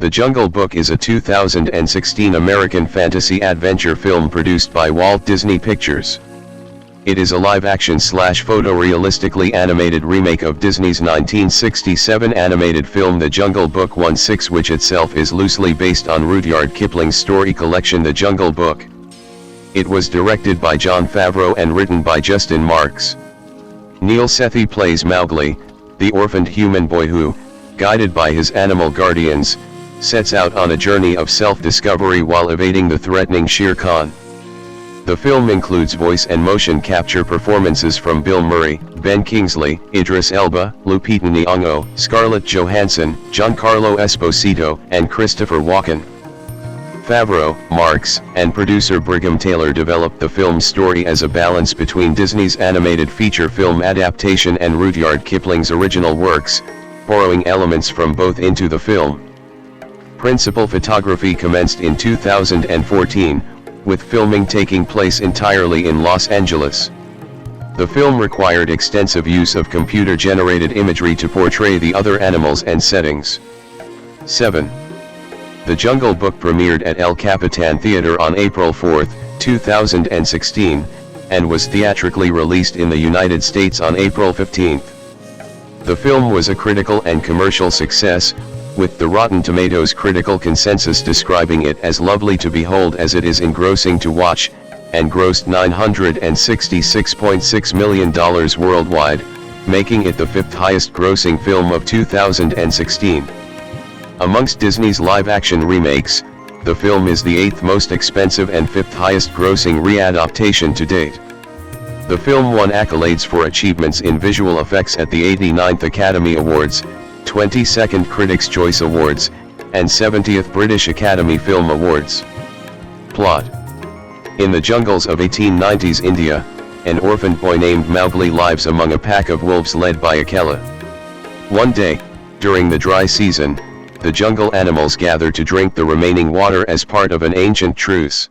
The Jungle Book is a 2016 American fantasy adventure film produced by Walt Disney Pictures. It is a live-action/photorealistically animated remake of Disney's 1967 animated film The Jungle Book 1/6, which itself is loosely based on Rudyard Kipling's story collection The Jungle Book. It was directed by Jon Favreau and written by Justin Marks. Neel Sethi plays Mowgli, the orphaned human boy who, guided by his animal guardians, sets out on a journey of self-discovery while evading the threatening Shere Khan. The film includes voice and motion capture performances from Bill Murray, Ben Kingsley, Idris Elba, Lupita Nyong'o, Scarlett Johansson, Giancarlo Esposito, and Christopher Walken. Favreau, Marx, and producer Brigham Taylor developed the film's story as a balance between Disney's animated feature film adaptation and Rudyard Kipling's original works, borrowing elements from both into the film. Principal photography commenced in 2014, with filming taking place entirely in Los Angeles. The film required extensive use of computer-generated imagery to portray the other animals and settings. 7. The Jungle Book premiered at El Capitan Theater on April 4, 2016, and was theatrically released in the United States on April 15. The film was a critical and commercial success, with the Rotten Tomatoes critical consensus describing it as lovely to behold as it is engrossing to watch, and grossed $966.6 million worldwide, making it the fifth highest grossing film of 2016. Amongst Disney's live-action remakes, the film is the eighth most expensive and fifth highest grossing readaptation to date. The film won accolades for achievements in visual effects at the 89th Academy Awards, 22nd Critics' Choice Awards, and 70th British Academy Film Awards. Plot: in the jungles of 1890s India, an orphaned boy named Mowgli lives among a pack of wolves led by Akela. One day, during the dry season, the jungle animals gather to drink the remaining water as part of an ancient truce.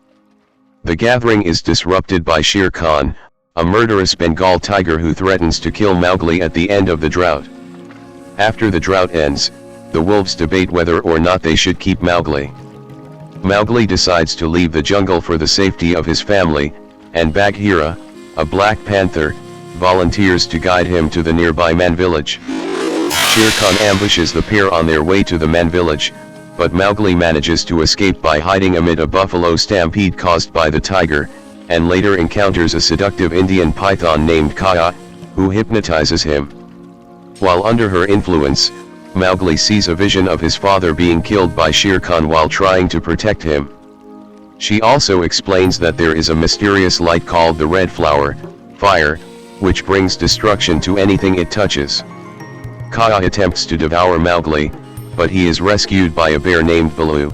The gathering is disrupted by Shere Khan, a murderous Bengal tiger who threatens to kill Mowgli at the end of the drought. After the drought ends, the wolves debate whether or not they should keep Mowgli. Mowgli decides to leave the jungle for the safety of his family, and Bagheera, a black panther, volunteers to guide him to the nearby man village. Shere Khan ambushes the pair on their way to the man village, but Mowgli manages to escape by hiding amid a buffalo stampede caused by the tiger, and later encounters a seductive Indian python named Kaya, who hypnotizes him. While under her influence, Mowgli sees a vision of his father being killed by Shere Khan while trying to protect him. She also explains that there is a mysterious light called the Red Flower, fire, which brings destruction to anything it touches. Kaya attempts to devour Mowgli, but he is rescued by a bear named Baloo.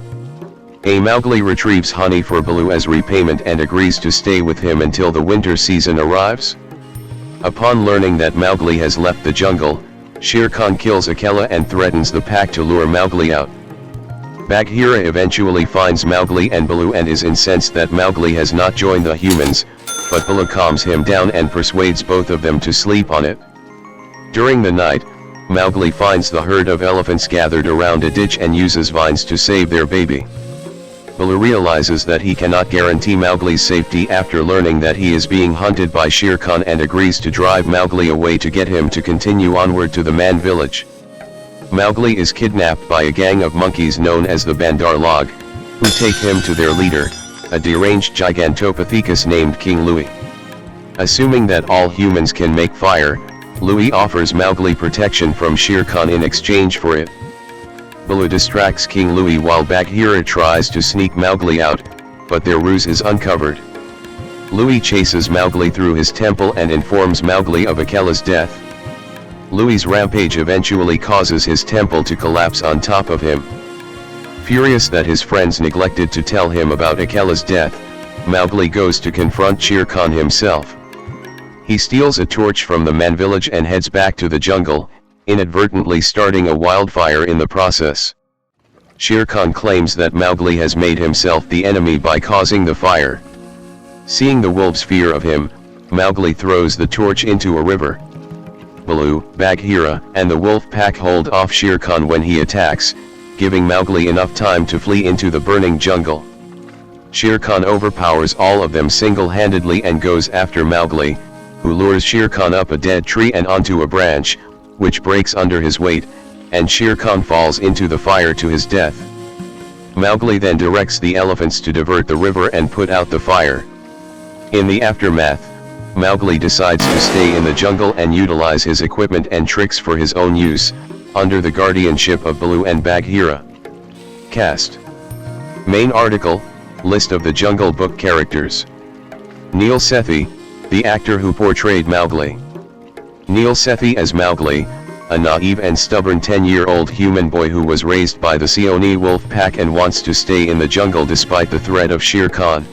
Mowgli retrieves honey for Baloo as repayment and agrees to stay with him until the winter season arrives. Upon learning that Mowgli has left the jungle, Shere Khan kills Akela and threatens the pack to lure Mowgli out. Bagheera eventually finds Mowgli and Baloo and is incensed that Mowgli has not joined the humans, but Baloo calms him down and persuades both of them to sleep on it. During the night, Mowgli finds the herd of elephants gathered around a ditch and uses vines to save their baby. Baloo realizes that he cannot guarantee Mowgli's safety after learning that he is being hunted by Shere Khan and agrees to drive Mowgli away to get him to continue onward to the man village. Mowgli is kidnapped by a gang of monkeys known as the Bandar Log, who take him to their leader, a deranged Gigantopithecus named King Louie. Assuming that all humans can make fire, Louie offers Mowgli protection from Shere Khan in exchange for it. Baloo distracts King Louie while Bagheera tries to sneak Mowgli out, but their ruse is uncovered. Louie chases Mowgli through his temple and informs Mowgli of Akela's death. Louie's rampage eventually causes his temple to collapse on top of him. Furious that his friends neglected to tell him about Akela's death, Mowgli goes to confront Shere Khan himself. He steals a torch from the man village and heads back to the jungle, inadvertently starting a wildfire in the process. Shere Khan claims that Mowgli has made himself the enemy by causing the fire. Seeing the wolves' fear of him, Mowgli throws the torch into a river. Baloo, Bagheera, and the wolf pack hold off Shere Khan when he attacks, giving Mowgli enough time to flee into the burning jungle. Shere Khan overpowers all of them single-handedly and goes after Mowgli, who lures Shere Khan up a dead tree and onto a branch, which breaks under his weight, and Shere Khan falls into the fire to his death. Mowgli then directs the elephants to divert the river and put out the fire. In the aftermath, Mowgli decides to stay in the jungle and utilize his equipment and tricks for his own use, under the guardianship of Baloo and Bagheera. Cast. Main article, list of the Jungle Book characters. Neel Sethi, the actor who portrayed Mowgli. Neel Sethi as Mowgli, a naive and stubborn 10-year-old human boy who was raised by the Seoni wolf pack and wants to stay in the jungle despite the threat of Shere Khan.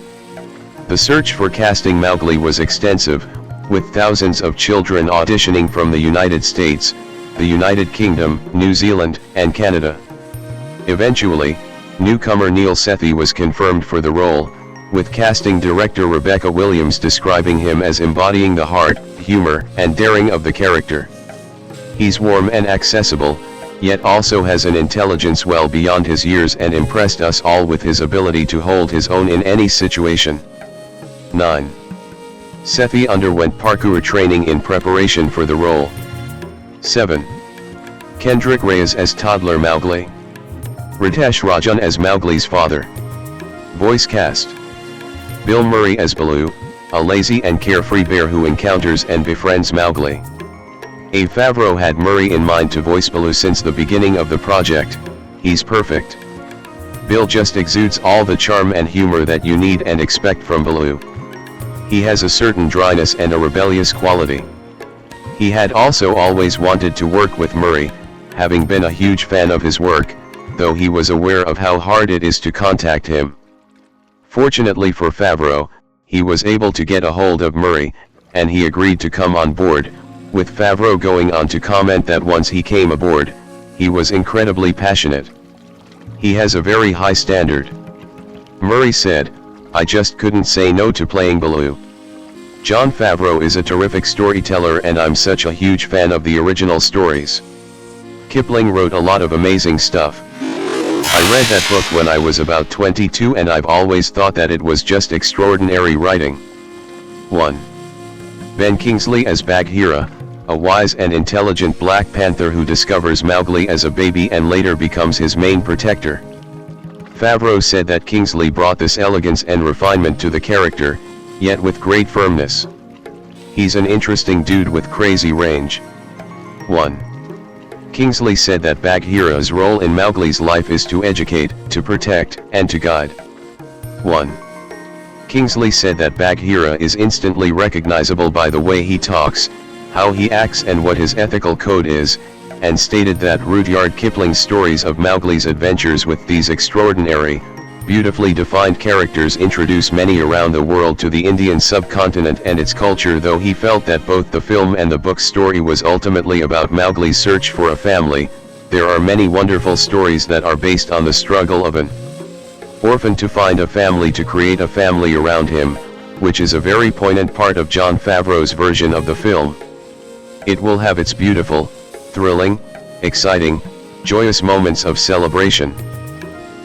The search for casting Mowgli was extensive, with thousands of children auditioning from the United States, the United Kingdom, New Zealand, and Canada. Eventually, newcomer Neel Sethi was confirmed for the role, with casting director Rebecca Williams describing him as embodying the heart, humor, and daring of the character. He's warm and accessible, yet also has an intelligence well beyond his years and impressed us all with his ability to hold his own in any situation. 9. Sethi underwent parkour training in preparation for the role. 7. Kendrick Reyes as toddler Mowgli. Ritesh Rajan as Mowgli's father. Voice cast. Bill Murray as Baloo, a lazy and carefree bear who encounters and befriends Mowgli. A. Favreau had Murray in mind to voice Baloo since the beginning of the project. He's perfect. Bill just exudes all the charm and humor that you need and expect from Baloo. He has a certain dryness and a rebellious quality. He had also always wanted to work with Murray, having been a huge fan of his work, though he was aware of how hard it is to contact him. Fortunately for Favreau, he was able to get a hold of Murray, and he agreed to come on board, with Favreau going on to comment that once he came aboard, he was incredibly passionate. He has a very high standard. Murray said, "I just couldn't say no to playing Baloo. Jon Favreau is a terrific storyteller and I'm such a huge fan of the original stories. Kipling wrote a lot of amazing stuff. I read that book when I was about 22 and I've always thought that it was just extraordinary writing." 1. Ben Kingsley as Bagheera, a wise and intelligent Black Panther who discovers Mowgli as a baby and later becomes his main protector. Favreau said that Kingsley brought this elegance and refinement to the character, yet with great firmness. He's an interesting dude with crazy range. 1. Kingsley said that Bagheera's role in Mowgli's life is to educate, to protect, and to guide. 1. Kingsley said that Bagheera is instantly recognizable by the way he talks, how he acts and what his ethical code is, and stated that Rudyard Kipling's stories of Mowgli's adventures with these extraordinary, beautifully defined characters introduce many around the world to the Indian subcontinent and its culture, though he felt that both the film and the book story was ultimately about Mowgli's search for a family. There are many wonderful stories that are based on the struggle of an orphan to find a family, to create a family around him, which is a very poignant part of Jon Favreau's version of the film. It will have its beautiful, thrilling, exciting, joyous moments of celebration,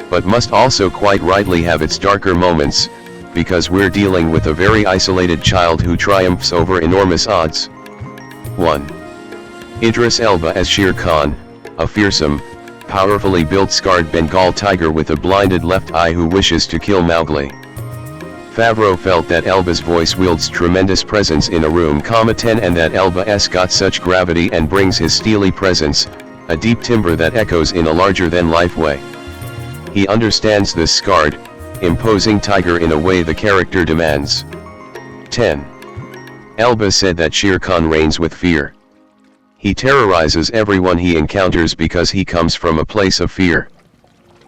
but must also quite rightly have its darker moments, because we're dealing with a very isolated child who triumphs over enormous odds. 1. Idris Elba as Shere Khan, a fearsome, powerfully built scarred Bengal tiger with a blinded left eye who wishes to kill Mowgli. Favreau felt that Elba's voice wields tremendous presence in a room, 10, and that Elba's got such gravity and brings his steely presence, a deep timbre that echoes in a larger-than-life way. He understands this scarred, imposing tiger in a way the character demands. 10. Elba said that Shere Khan reigns with fear. He terrorizes everyone he encounters because he comes from a place of fear.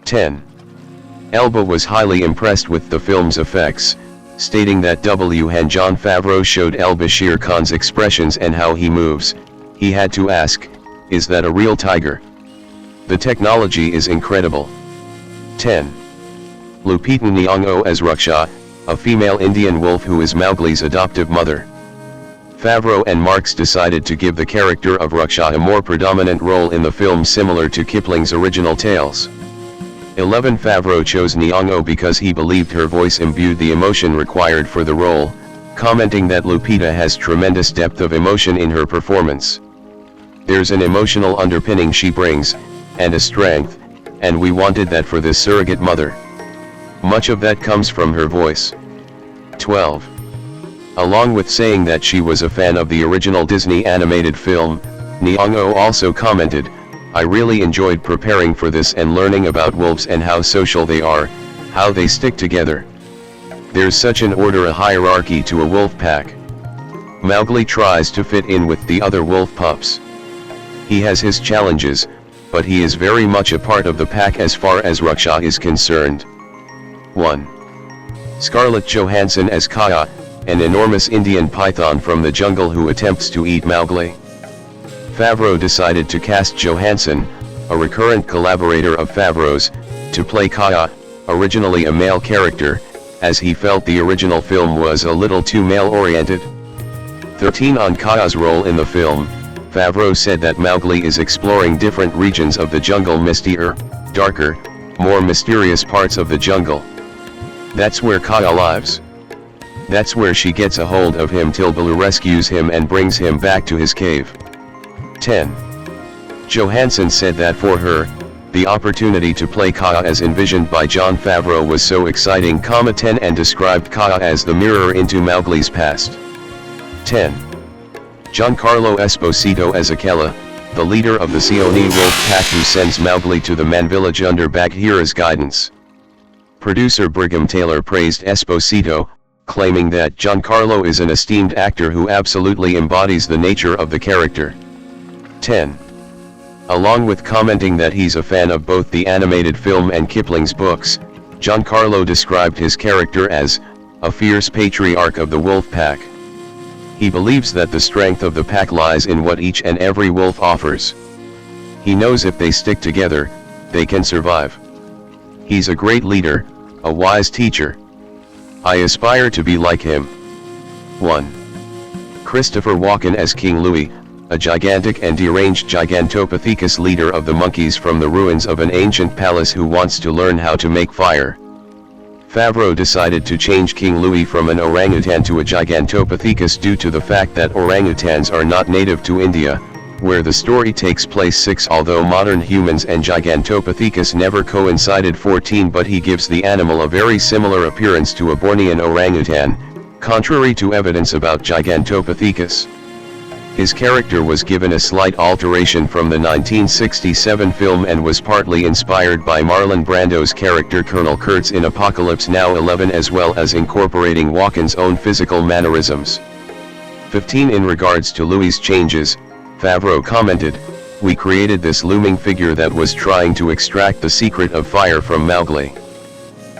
10. Elba was highly impressed with the film's effects, stating that when Jon Favreau showed Elba Shere Khan's expressions and how he moves, he had to ask, "Is that a real tiger?" The technology is incredible. 10. Lupita Nyong'o as Raksha, a female Indian wolf who is Mowgli's adoptive mother. Favreau and Marx decided to give the character of Raksha a more predominant role in the film, similar to Kipling's original tales. 11. Favreau chose Nyong'o because he believed her voice imbued the emotion required for the role, commenting that Lupita has tremendous depth of emotion in her performance. There's an emotional underpinning she brings, and a strength, and we wanted that for this surrogate mother. Much of that comes from her voice. 12. Along with saying that she was a fan of the original Disney animated film, Nyong'o also commented, I really enjoyed preparing for this and learning about wolves and how social they are, how they stick together. There's such an order, a hierarchy to a wolf pack. Mowgli tries to fit in with the other wolf pups. He has his challenges, but he is very much a part of the pack as far as Raksha is concerned. 1. Scarlett Johansson as Kaya, an enormous Indian python from the jungle who attempts to eat Mowgli. Favreau decided to cast Johansson, a recurrent collaborator of Favreau's, to play Kaya, originally a male character, as he felt the original film was a little too male-oriented. 13. On Kaya's role in the film, Favreau said that Mowgli is exploring different regions of the jungle, mistier, darker, more mysterious parts of the jungle. That's where Kaya lives. That's where she gets a hold of him till Baloo rescues him and brings him back to his cave. 10. Johansson said that for her, the opportunity to play Kaya as envisioned by Jon Favreau was so exciting, 10, and described Kaya as the mirror into Mowgli's past. 10. Giancarlo Esposito as Akela, the leader of the Seoni wolf pack who sends Mowgli to the Man village under Bagheera's guidance. Producer Brigham Taylor praised Esposito, claiming that Giancarlo is an esteemed actor who absolutely embodies the nature of the character. 10. Along with commenting that he's a fan of both the animated film and Kipling's books, Giancarlo described his character as a fierce patriarch of the wolf pack. He believes that the strength of the pack lies in what each and every wolf offers. He knows if they stick together, they can survive. He's a great leader, a wise teacher. I aspire to be like him. 1. Christopher Walken as King Louie, a gigantic and deranged Gigantopithecus leader of the monkeys from the ruins of an ancient palace who wants to learn how to make fire. Favreau decided to change King Louie from an orangutan to a Gigantopithecus due to the fact that orangutans are not native to India, where the story takes place. 6. Although modern humans and Gigantopithecus never coincided. 14. But he gives the animal a very similar appearance to a Bornean orangutan, contrary to evidence about Gigantopithecus. His character was given a slight alteration from the 1967 film and was partly inspired by Marlon Brando's character Colonel Kurtz in Apocalypse Now 11, as well as incorporating Walken's own physical mannerisms. 15. In regards to Louie's changes, Favreau commented, "We created this looming figure that was trying to extract the secret of fire from Mowgli.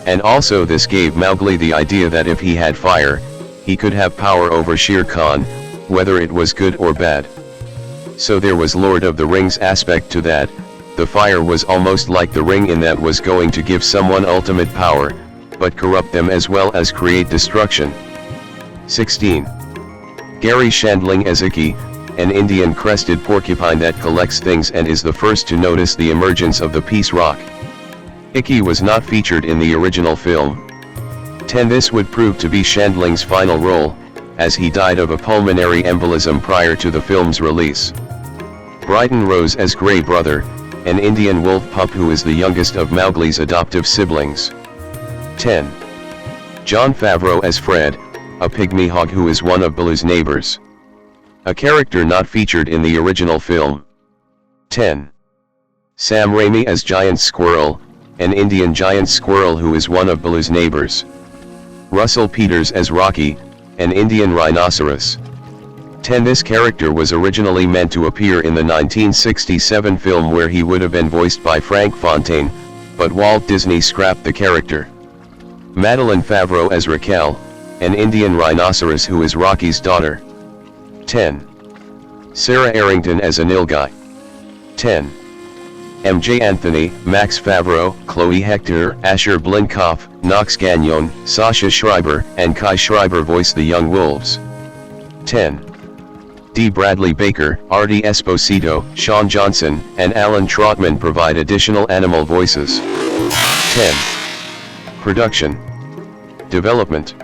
And also this gave Mowgli the idea that if he had fire, he could have power over Shere Khan, whether it was good or bad. So there was Lord of the Rings aspect to that. The fire was almost like the ring in that was going to give someone ultimate power, but corrupt them as well as create destruction." 16. Gary Shandling as Ikki, an Indian crested porcupine that collects things and is the first to notice the emergence of the Peace Rock. Ikki was not featured in the original film. 10. This would prove to be Shandling's final role, as he died of a pulmonary embolism prior to the film's release. Brighton Rose as Grey Brother, an Indian wolf pup who is the youngest of Mowgli's adoptive siblings. 10. Jon Favreau as Fred, a pygmy hog who is one of Baloo's neighbors. A character not featured in the original film. 10. Sam Raimi as Giant Squirrel, an Indian giant squirrel who is one of Baloo's neighbors. Russell Peters as Rocky, an Indian rhinoceros. 10. This character was originally meant to appear in the 1967 film where he would have been voiced by Frank Fontaine, but Walt Disney scrapped the character. Madeline Favreau as Raquel, an Indian rhinoceros who is Rocky's daughter. 10. Sarah Arrington as a Nilgai. 10. MJ Anthony, Max Favreau, Chloe Hector, Asher Blinkoff, Knox Gagnon, Sasha Schreiber, and Kai Schreiber voice the young wolves. 10. D. Bradley Baker, Artie Esposito, Sean Johnson, and Alan Trotman provide additional animal voices. 10. Production. Development.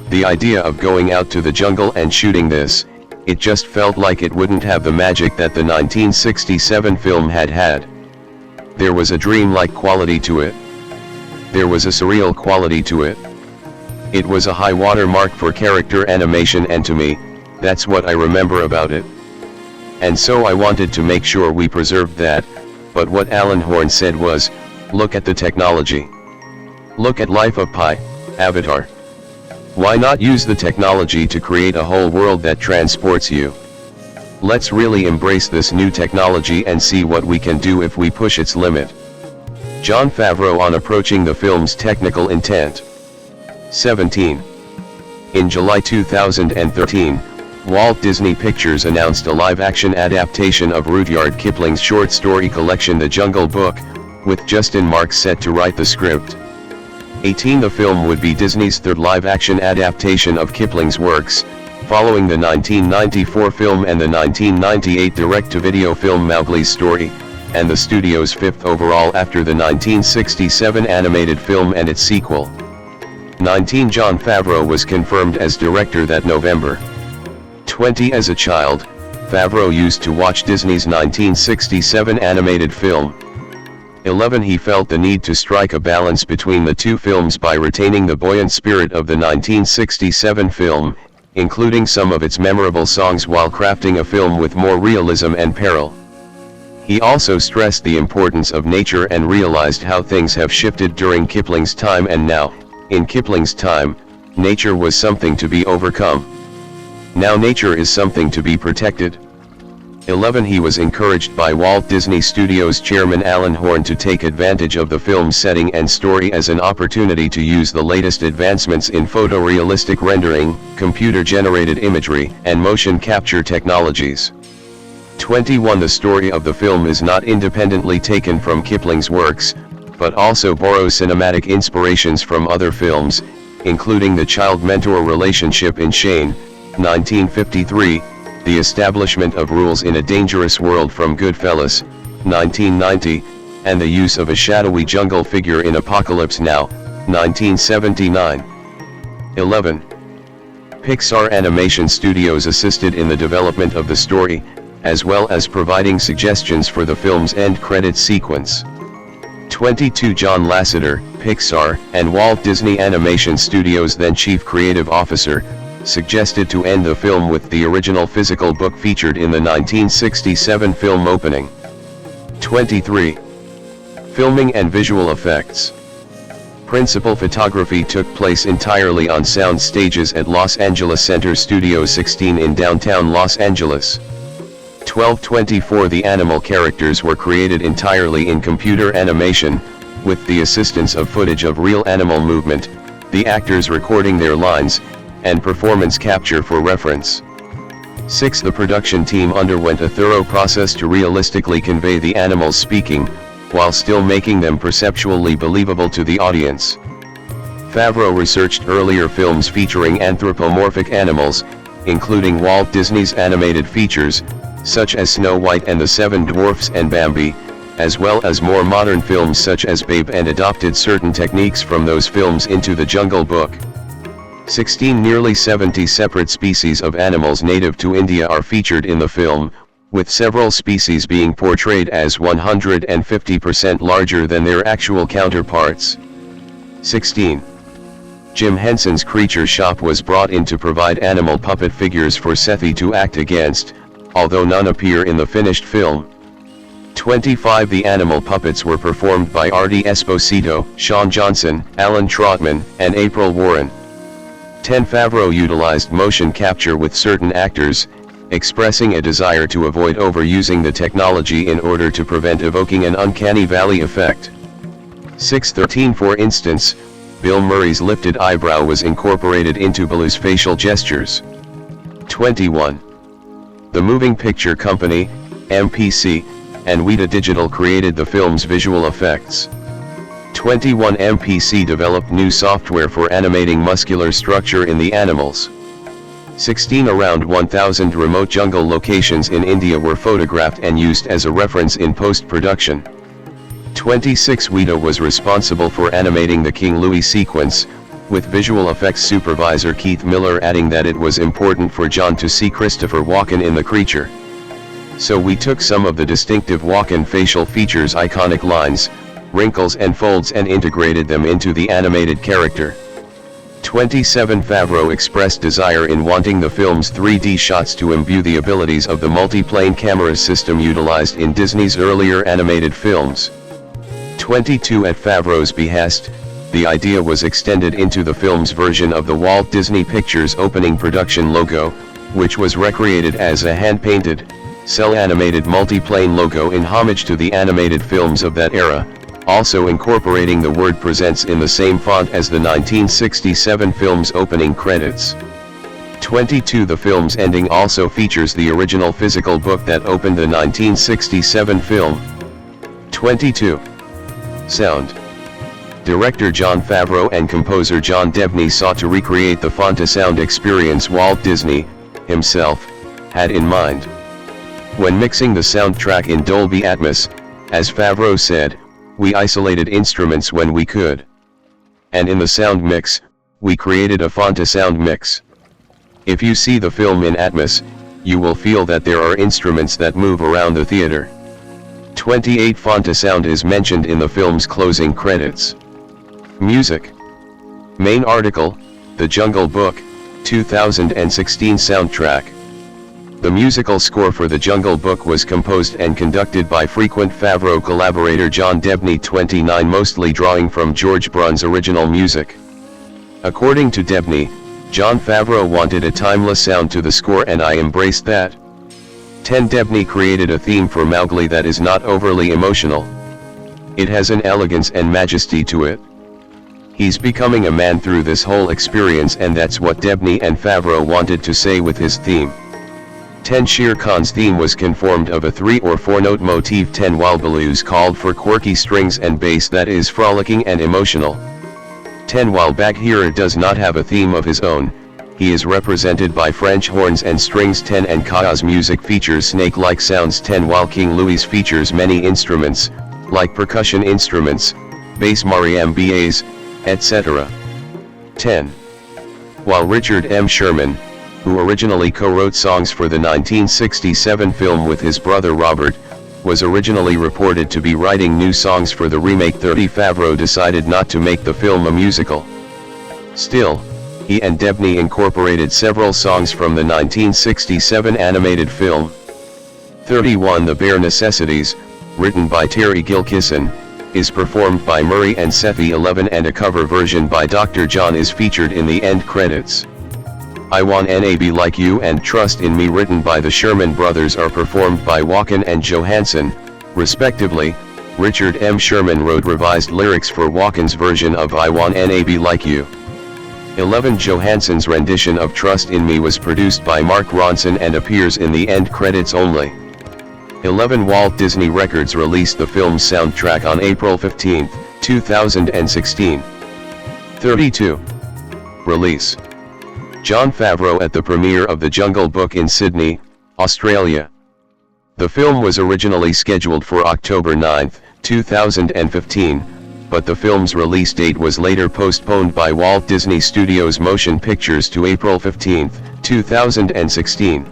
The idea of going out to the jungle and shooting this, it just felt like it wouldn't have the magic that the 1967 film had. There was a dreamlike quality to it. There was a surreal quality to it. It was a high water mark for character animation, and to me, that's what I remember about it. And so I wanted to make sure we preserved that, but what Alan Horn said was, look at the technology. Look at Life of Pi, Avatar. Why not use the technology to create a whole world that transports you? Let's really embrace this new technology and see what we can do if we push its limit. Jon Favreau on approaching the film's technical intent. 17. In July 2013, Walt Disney Pictures announced a live-action adaptation of Rudyard Kipling's short story collection The Jungle Book, with Justin Marks set to write the script. 18. The film would be Disney's third live-action adaptation of Kipling's works, following the 1994 film and the 1998 direct-to-video film Mowgli's Story, and the studio's fifth overall after the 1967 animated film and its sequel. 19. Jon Favreau was confirmed as director that November. 20. As a child, Favreau used to watch Disney's 1967 animated film. 11. He felt the need to strike a balance between the two films by retaining the buoyant spirit of the 1967 film, including some of its memorable songs while crafting a film with more realism and peril. He also stressed the importance of nature and realized how things have shifted during Kipling's time, and now, in Kipling's time, nature was something to be overcome. Now nature is something to be protected. 11. He was encouraged by Walt Disney Studios chairman Alan Horn to take advantage of the film's setting and story as an opportunity to use the latest advancements in photorealistic rendering, computer-generated imagery, and motion capture technologies. 21. The story of the film is not independently taken from Kipling's works, but also borrows cinematic inspirations from other films, including the child-mentor relationship in Shane, 1953, The Establishment of Rules in a Dangerous World from Goodfellas, 1990, and the use of a shadowy jungle figure in Apocalypse Now, 1979. 11. Pixar Animation Studios assisted in the development of the story, as well as providing suggestions for the film's end credits sequence. 22. John Lasseter, Pixar, and Walt Disney Animation Studios' then Chief Creative Officer, suggested to end the film with the original physical book featured in the 1967 film opening. 23. Filming and visual effects. Principal photography took place entirely on sound stages at Los Angeles Center Studio 16 in downtown Los Angeles. 1224 The animal characters were created entirely in computer animation, with the assistance of footage of real animal movement, the actors recording their lines, and performance capture for reference. 6. The production team underwent a thorough process to realistically convey the animals speaking, while still making them perceptually believable to the audience. Favreau researched earlier films featuring anthropomorphic animals, including Walt Disney's animated features, such as Snow White and the Seven Dwarfs and Bambi, as well as more modern films such as Babe, and adopted certain techniques from those films into The Jungle Book. 16. Nearly 70 separate species of animals native to India are featured in the film, with several species being portrayed as 150% larger than their actual counterparts. 16. Jim Henson's Creature Shop was brought in to provide animal puppet figures for Sethi to act against, although none appear in the finished film. 25. The animal puppets were performed by Artie Esposito, Sean Johnson, Alan Trotman, and April Warren. 10. Favreau utilized motion capture with certain actors, expressing a desire to avoid overusing the technology in order to prevent evoking an uncanny valley effect. 613 For instance, Bill Murray's lifted eyebrow was incorporated into Baloo's facial gestures. 21. The Moving Picture Company, MPC, and Weta Digital created the film's visual effects. 21. MPC developed new software for animating muscular structure in the animals. 16. Around 1,000 remote jungle locations in India were photographed and used as a reference in post-production. 26. Weta was responsible for animating the King Louie sequence, with visual effects supervisor Keith Miller adding that it was important for John to see Christopher Walken in the creature. So we took some of the distinctive Walken facial features, iconic lines, wrinkles and folds, and integrated them into the animated character. 27 Favreau expressed desire in wanting the film's 3D shots to imbue the abilities of the multi-plane camera system utilized in Disney's earlier animated films. 22 At Favreau's behest, the idea was extended into the film's version of the Walt Disney Pictures opening production logo, which was recreated as a hand-painted, cel-animated multi-plane logo in homage to the animated films of that era, also incorporating the word presents in the same font as the 1967 film's opening credits. 22 The film's ending also features the original physical book that opened the 1967 film. 22. Sound. Director Jon Favreau and composer John Debney sought to recreate the Fontasound experience Walt Disney, himself, had in mind. When mixing the soundtrack in Dolby Atmos, as Favreau said, "We isolated instruments when we could. And in the sound mix, we created a Fontasound mix. If you see the film in Atmos, you will feel that there are instruments that move around the theater." 28 Fontasound is mentioned in the film's closing credits. Music. Main article, The Jungle Book, 2016 soundtrack. The musical score for The Jungle Book was composed and conducted by frequent Favreau collaborator John Debney, 29, mostly drawing from George Brunn's original music. According to Debney, Jon Favreau wanted a timeless sound to the score and I embraced that. 10 Debney created a theme for Mowgli that is not overly emotional. It has an elegance and majesty to it. He's becoming a man through this whole experience, and that's what Debney and Favreau wanted to say with his theme. 10 Shere Khan's theme was conformed of a 3 or 4 note motif. 10 While Baloo's called for quirky strings and bass that is frolicking and emotional. 10 While Bagheera does not have a theme of his own, he is represented by French horns and strings. 10 And Kaa's music features snake-like sounds. 10 While King Louie's features many instruments, like percussion instruments, bass mariambas, etc. 10. While Richard M. Sherman, who originally co-wrote songs for the 1967 film with his brother Robert, was originally reported to be writing new songs for the remake. 30 Favreau decided not to make the film a musical. Still, he and Debney incorporated several songs from the 1967 animated film. 31 The Bare Necessities, written by Terry Gilkison, is performed by Murray and Sethi. 11 And a cover version by Dr. John is featured in the end credits. I Want to Be Like You and Trust in Me, written by the Sherman Brothers, are performed by Walken and Johansson, respectively. Richard M. Sherman wrote revised lyrics for Walken's version of I Want to Be Like You. 11 Johansson's rendition of Trust in Me was produced by Mark Ronson and appears in the end credits only. 11 Walt Disney Records released the film's soundtrack on April 15, 2016. 32. Release. Jon Favreau at the premiere of The Jungle Book in Sydney, Australia. The film was originally scheduled for October 9, 2015, but the film's release date was later postponed by Walt Disney Studios Motion Pictures to April 15, 2016.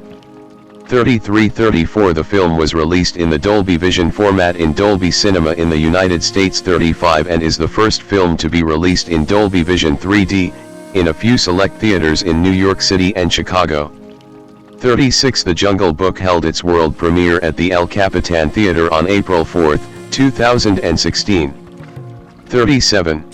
33-34 The film was released in the Dolby Vision format in Dolby Cinema in the United States. 35 And is the first film to be released in Dolby Vision 3D, in a few select theaters in New York City and Chicago. 36 The Jungle Book held its world premiere at the El Capitan Theater on April 4, 2016. 37.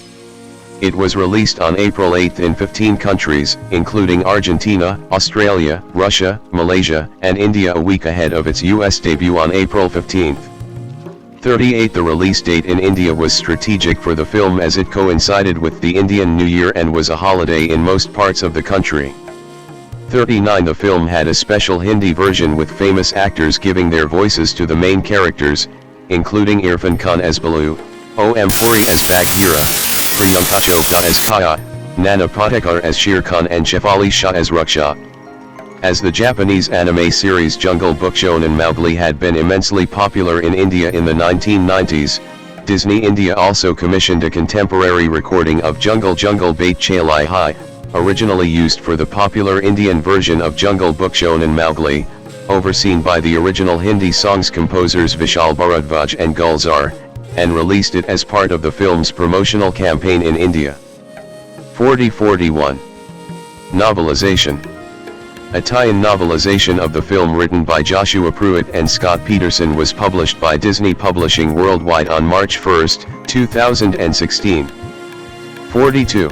It was released on April 8 in 15 countries, including Argentina, Australia, Russia, Malaysia, and India, a week ahead of its US debut on April 15. 38 The release date in India was strategic for the film as it coincided with the Indian New Year and was a holiday in most parts of the country. 39 The film had a special Hindi version with famous actors giving their voices to the main characters, including Irfan Khan as Baloo, Om Puri as Bagheera, Priyanka Chopra as Kaya, Nana Patekar as Shere Khan, and Shefali Shah as Raksha. As the Japanese anime series Jungle Book Shonen Mowgli had been immensely popular in India in the 1990s, Disney India also commissioned a contemporary recording of Jungle Bait Chalai Hai, originally used for the popular Indian version of Jungle Book Shonen Mowgli, overseen by the original Hindi songs composers Vishal Bharadwaj and Gulzar, and released it as part of the film's promotional campaign in India. 4041. Novelization. A tie-in novelization of the film written by Joshua Pruitt and Scott Peterson was published by Disney Publishing Worldwide on March 1, 2016. 42.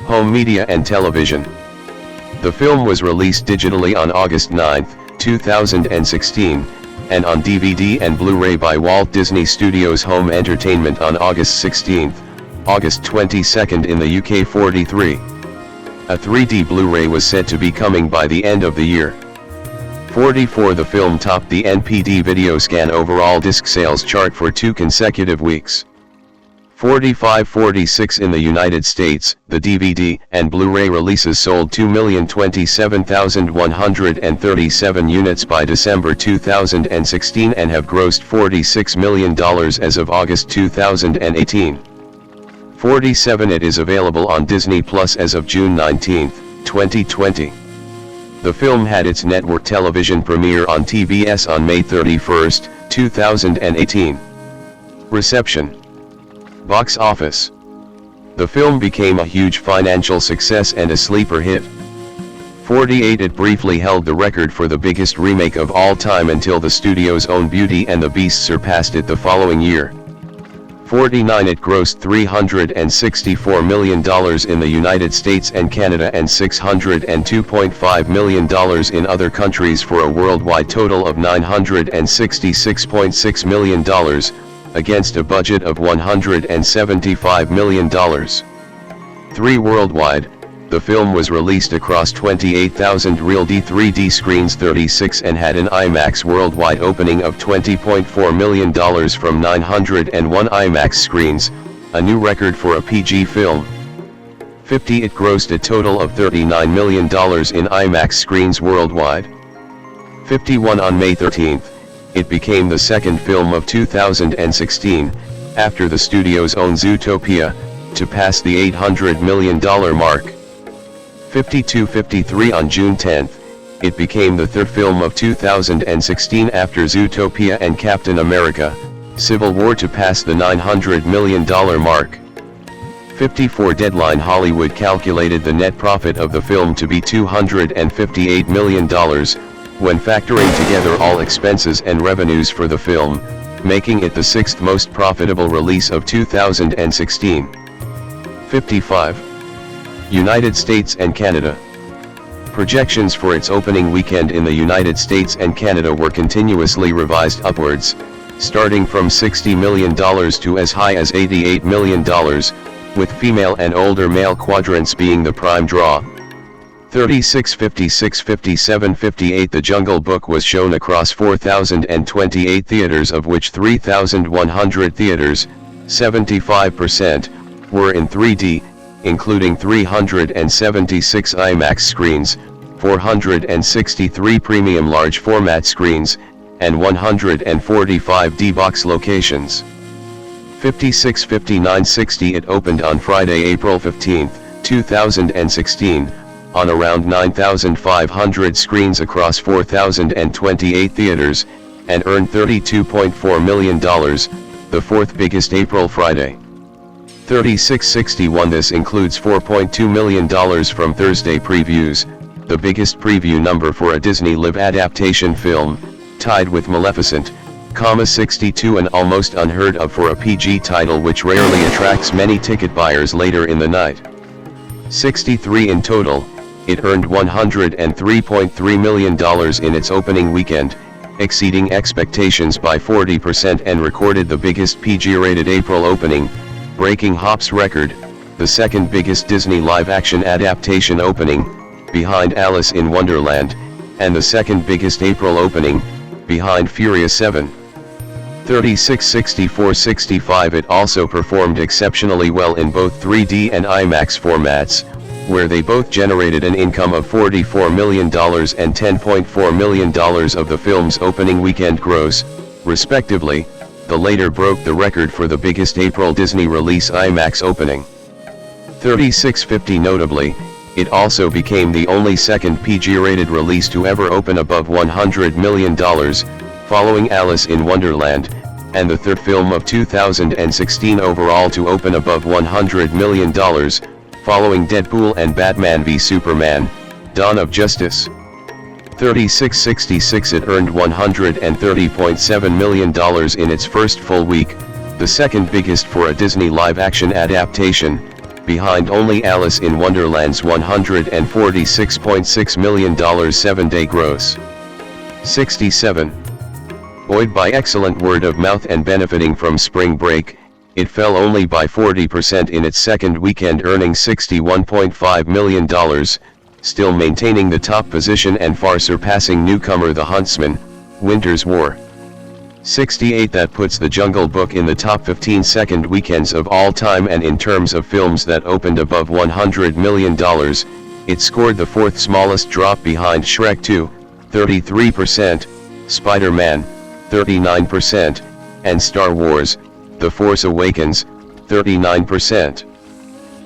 Home media and television. The film was released digitally on August 9, 2016, and on DVD and Blu-ray by Walt Disney Studios Home Entertainment on August 16, August 22 in the UK. 43. A 3D Blu-ray was said to be coming by the end of the year. 44. The film topped the NPD Videoscan overall disc sales chart for 2 consecutive weeks. 45-46. In the United States, the DVD and Blu-ray releases sold 2,027,137 units by December 2016 and have grossed $46 million as of August 2018. 47. It is available on Disney Plus as of June 19, 2020. The film had its network television premiere on TBS on May 31, 2018. Reception. Box office. The film became a huge financial success and a sleeper hit. 48. It briefly held the record for the biggest remake of all time until the studio's own Beauty and the Beast surpassed it the following year. 49. It grossed $364 million in the United States and Canada and $602.5 million in other countries for a worldwide total of $966.6 million, against a budget of $175 million. 3. Worldwide, the film was released across 28,000 Real D3D screens 36 and had an IMAX worldwide opening of $20.4 million from 901 IMAX screens, a new record for a PG film. 50. It grossed a total of $39 million in IMAX screens worldwide. 51. On May 13, it became the second film of 2016, after the studio's own Zootopia, to pass the $800 million mark. 52-53. On June 10, it became the third film of 2016 after Zootopia and Captain America: Civil War to pass the $900 million mark. 54. Deadline Hollywood calculated the net profit of the film to be $258 million, when factoring together all expenses and revenues for the film, making it the 6th most profitable release of 2016. 55. United States and Canada. Projections for its opening weekend in the United States and Canada were continuously revised upwards, starting from $60 million to as high as $88 million, with female and older male quadrants being the prime draw. 36, 56, 57, 58. The Jungle Book was shown across 4,028 theaters, of which 3,100 theaters, 75%, were in 3D, including 376 IMAX screens, 463 premium large format screens, and 145 D-Box locations. 56, 59, 60. It opened on Friday, April 15, 2016, on around 9,500 screens across 4,028 theaters, and earned $32.4 million, the fourth biggest April Friday. 36-61. This includes $4.2 million from Thursday previews, the biggest preview number for a Disney live adaptation film, tied with Maleficent, 62, and almost unheard of for a PG title which rarely attracts many ticket buyers later in the night. 63. In total, it earned $103.3 million in its opening weekend, exceeding expectations by 40% and recorded the biggest PG-rated April opening, breaking Hop's record, the second biggest Disney live-action adaptation opening, behind Alice in Wonderland, and the second biggest April opening, behind Furious 7. 36, 64, 65. It also performed exceptionally well in both 3D and IMAX formats, where they both generated an income of $44 million and $10.4 million of the film's opening weekend gross, respectively. The later broke the record for the biggest April Disney release IMAX opening. 36-50. Notably, it also became the only second PG-rated release to ever open above $100 million, following Alice in Wonderland, and the third film of 2016 overall to open above $100 million, following Deadpool and Batman v Superman: Dawn of Justice. 3666 It earned $130.7 million in its first full week, the second biggest for a Disney live-action adaptation, behind only Alice in Wonderland's $146.6 million 7-day gross. 67. Buoyed by excellent word of mouth and benefiting from spring break, it fell only by 40% in its second weekend, earning $61.5 million, still maintaining the top position and far surpassing newcomer The Huntsman, Winter's War. 68 That puts The Jungle Book in the top 15 second weekends of all time, and in terms of films that opened above $100 million, it scored the fourth smallest drop behind Shrek 2, 33%, Spider-Man, 39%, and Star Wars: The Force Awakens, 39%.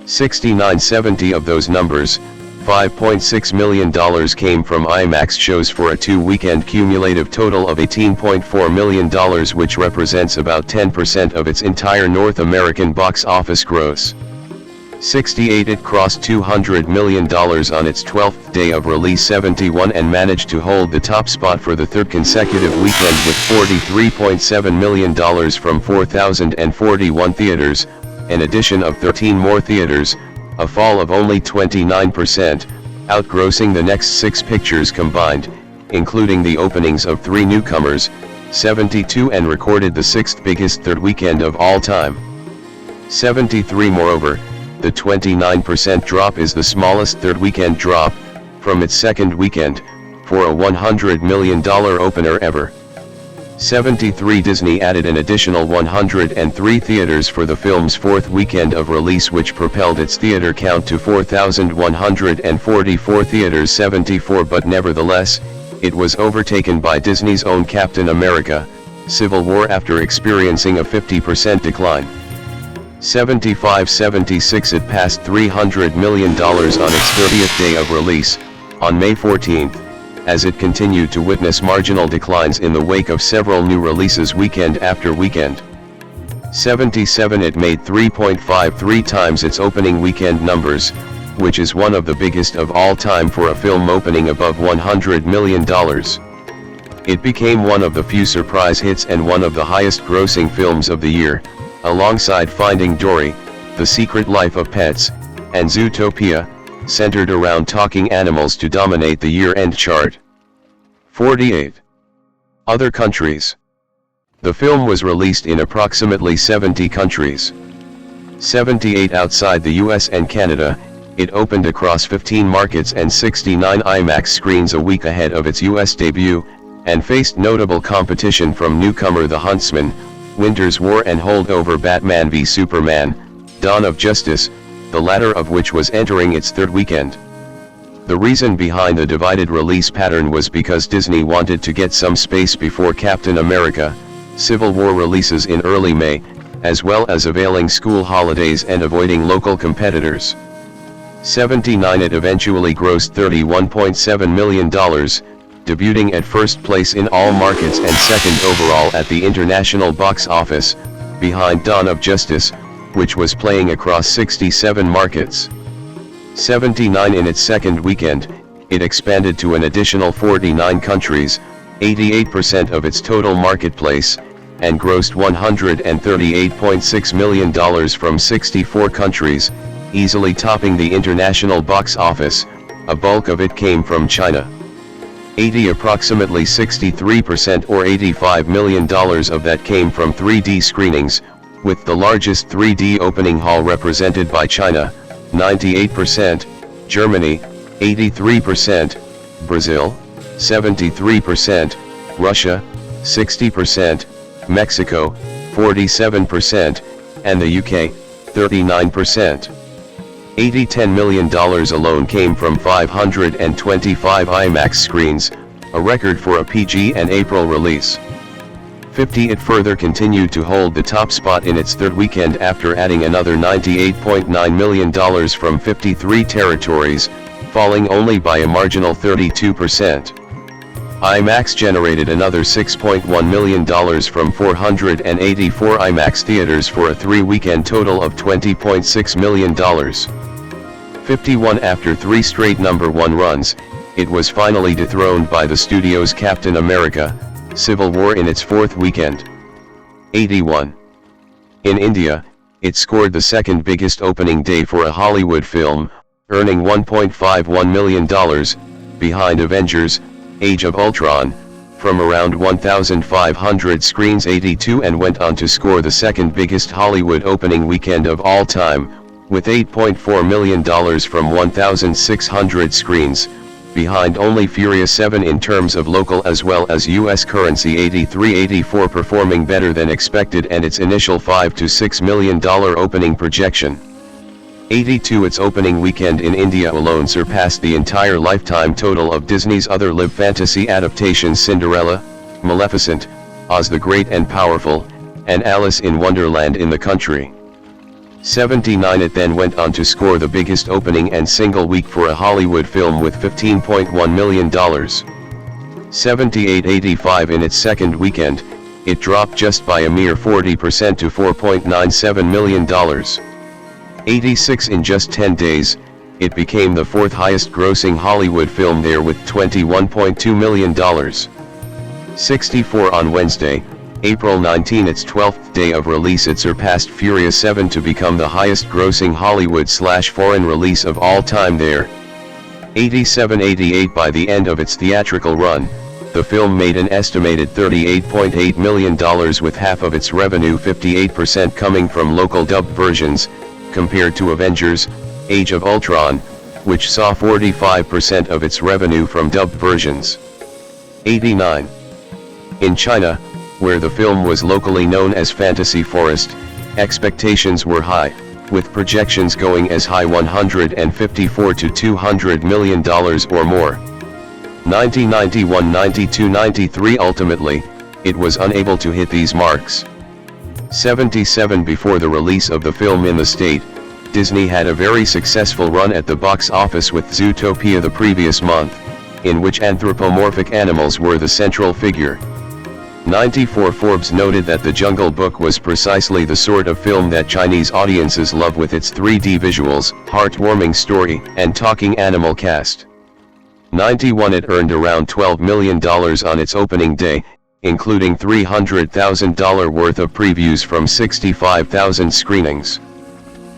69 70 of those numbers, $5.6 million came from IMAX shows for a two-weekend cumulative total of $18.4 million, which represents about 10% of its entire North American box office gross. 68 It crossed $200 million on its 12th day of release. 71 And managed to hold the top spot for the third consecutive weekend with $43.7 million from 4,041 theaters, an addition of 13 more theaters, a fall of only 29%, outgrossing the next 6 pictures combined, including the openings of 3 newcomers. 72 And recorded the 6th biggest third weekend of all time. 73 Moreover, the 29% drop is the smallest third weekend drop, from its second weekend, for a $100 million opener ever. 73 Disney added an additional 103 theaters for the film's fourth weekend of release, which propelled its theater count to 4,144 theaters. 74 But nevertheless, it was overtaken by Disney's own Captain America: Civil War after experiencing a 50% decline. 75-76 It passed $300 million on its 30th day of release, on May 14, as it continued to witness marginal declines in the wake of several new releases weekend after weekend. 77 It made 3.53 times its opening weekend numbers, which is one of the biggest of all time for a film opening above $100 million. It became one of the few surprise hits and one of the highest grossing films of the year, alongside Finding Dory, The Secret Life of Pets, and Zootopia, centered around talking animals to dominate the year-end chart. 48. Other countries. The film was released in approximately 70 countries. 78 outside the US and Canada. It opened across 15 markets and 69 IMAX screens a week ahead of its US debut, and faced notable competition from newcomer The Huntsman, Winter's War, and holdover Batman v Superman, Dawn of Justice, the latter of which was entering its third weekend. The reason behind the divided release pattern was because Disney wanted to get some space before Captain America: Civil War releases in early May, as well as availing school holidays and avoiding local competitors. 79 It eventually grossed $31.7 million, debuting at first place in all markets and second overall at the international box office, behind Dawn of Justice, which was playing across 67 markets. 79 In its second weekend, it expanded to an additional 49 countries, 88% of its total marketplace, and grossed $138.6 million from 64 countries, easily topping the international box office. A bulk of it came from China. Approximately 63% or $85 million of that came from 3D screenings, with the largest 3D opening hall represented by China, 98%, Germany, 83%, Brazil, 73%, Russia, 60%, Mexico, 47%, and the UK, 39%. $10 million alone came from 525 IMAX screens, a record for a PG and April release. 50 It further continued to hold the top spot in its third weekend after adding another $98.9 million from 53 territories, falling only by a marginal 32%. IMAX generated another $6.1 million from 484 IMAX theaters for a three-weekend total of $20.6 million. 51 After 3 straight #1 runs, it was finally dethroned by the studio's Captain America: Civil War in its 4th weekend. 81. In India, it scored the second biggest opening day for a Hollywood film, earning $1.51 million, behind Avengers: Age of Ultron, from around 1,500 screens. 82 and went on to score the second biggest Hollywood opening weekend of all time, with $8.4 million from 1,600 screens, behind only Furious 7 in terms of local as well as US currency. 83-84 performing better than expected and its initial $5 to $6 million opening projection. 82 Its opening weekend in India alone surpassed the entire lifetime total of Disney's other live fantasy adaptations: Cinderella, Maleficent, Oz the Great and Powerful, and Alice in Wonderland in the country. 79 It then went on to score the biggest opening and single week for a Hollywood film with $15.1 million. 78-85 In its second weekend, it dropped just by a mere 40% to $4.97 million. 86 In just 10 days, it became the 4th highest grossing Hollywood film there with $21.2 million. 64 On Wednesday, April 19, its 12th day of release, it surpassed Furious 7 to become the highest grossing Hollywood/foreign release of all time there. 87-88 By the end of its theatrical run, the film made an estimated $38.8 million, with half of its revenue, 58%, coming from local dubbed versions, compared to Avengers: Age of Ultron, which saw 45% of its revenue from dubbed versions. 89. In China, where the film was locally known as Fantasy Forest, expectations were high, with projections going as high $154 to $200 million or more. 90, 91, 92, 93 Ultimately, it was unable to hit these marks. 77 Before the release of the film in the state, Disney had a very successful run at the box office with Zootopia the previous month, in which anthropomorphic animals were the central figure. 94 Forbes noted that The Jungle Book was precisely the sort of film that Chinese audiences love, with its 3D visuals, heartwarming story, and talking animal cast. 91 It earned around $12 million on its opening day, including $300,000 worth of previews from 65,000 screenings.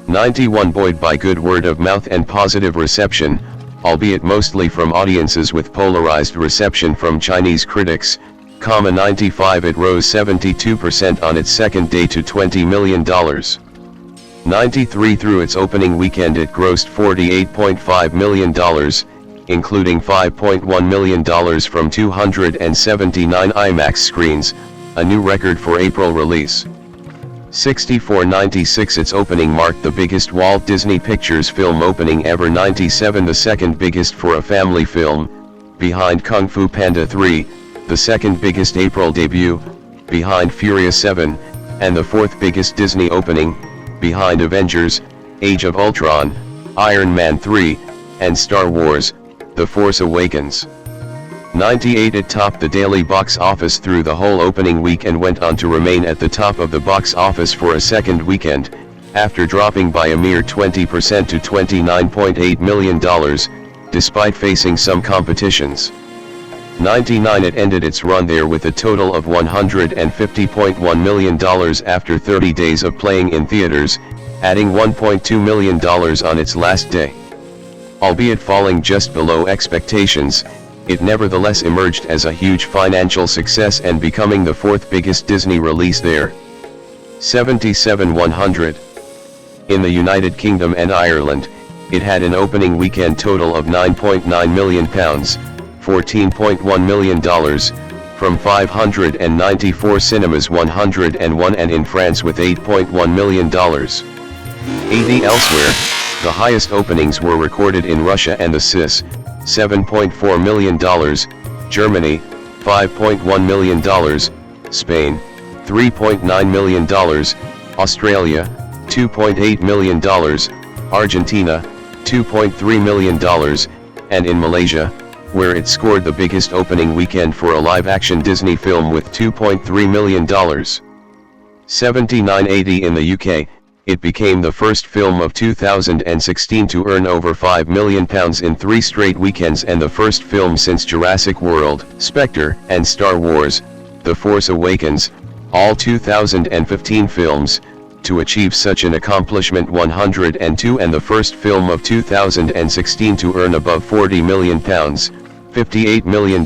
91 Buoyed by good word of mouth and positive reception, albeit mostly from audiences with polarized reception from Chinese critics, 95 It rose 72% on its second day to $20 million. 93 Through its opening weekend it grossed $48.5 million, including $5.1 million from 279 IMAX screens, a new record for April release. 64 96 Its opening marked the biggest Walt Disney Pictures film opening ever. 97 The second biggest for a family film, behind Kung Fu Panda 3, the second biggest April debut, behind Furious 7, and the 4th biggest Disney opening, behind Avengers: Age of Ultron, Iron Man 3, and Star Wars: The Force Awakens. 98 It topped the daily box office through the whole opening week and went on to remain at the top of the box office for a second weekend, after dropping by a mere 20% to $29.8 million, despite facing some competitions. 99 It ended its run there with a total of $150.1 million after 30 days of playing in theaters, adding $1.2 million on its last day. Albeit falling just below expectations, it nevertheless emerged as a huge financial success and becoming the 4th biggest Disney release there. 77 100 In the United Kingdom and Ireland, it had an opening weekend total of £9.9 million, $14.1 million, from 594 cinemas 101, and in France with $8.1 million. 80 Elsewhere, the highest openings were recorded in Russia and the CIS, $7.4 million, Germany, $5.1 million, Spain, $3.9 million, Australia, $2.8 million, Argentina, $2.3 million, and in Malaysia, where it scored the biggest opening weekend for a live-action Disney film with $2.3 million. 79-80 In the UK, It became the first film of 2016 to earn over £5 million in 3 straight weekends and the first film since Jurassic World, Spectre, and Star Wars, The Force Awakens, all 2015 films, to achieve such an accomplishment. 102 and the first film of 2016 to earn above £40 million, $58 million.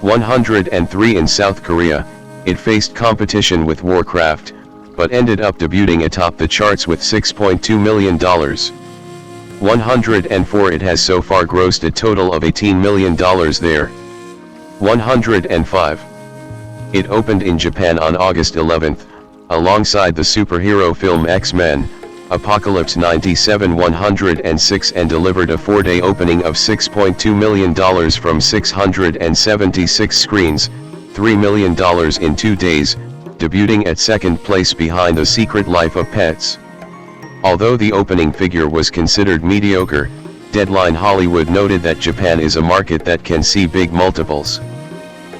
103 in South Korea, it faced competition with Warcraft, but ended up debuting atop the charts with $6.2 million. 104 it has so far grossed a total of $18 million there. 105. It opened in Japan on August 11th, alongside the superhero film X-Men, Apocalypse 97. 106 and delivered a 4-day opening of $6.2 million from 676 screens, $3 million in 2 days, debuting at second place behind The Secret Life of Pets. Although the opening figure was considered mediocre, Deadline Hollywood noted that Japan is a market that can see big multiples.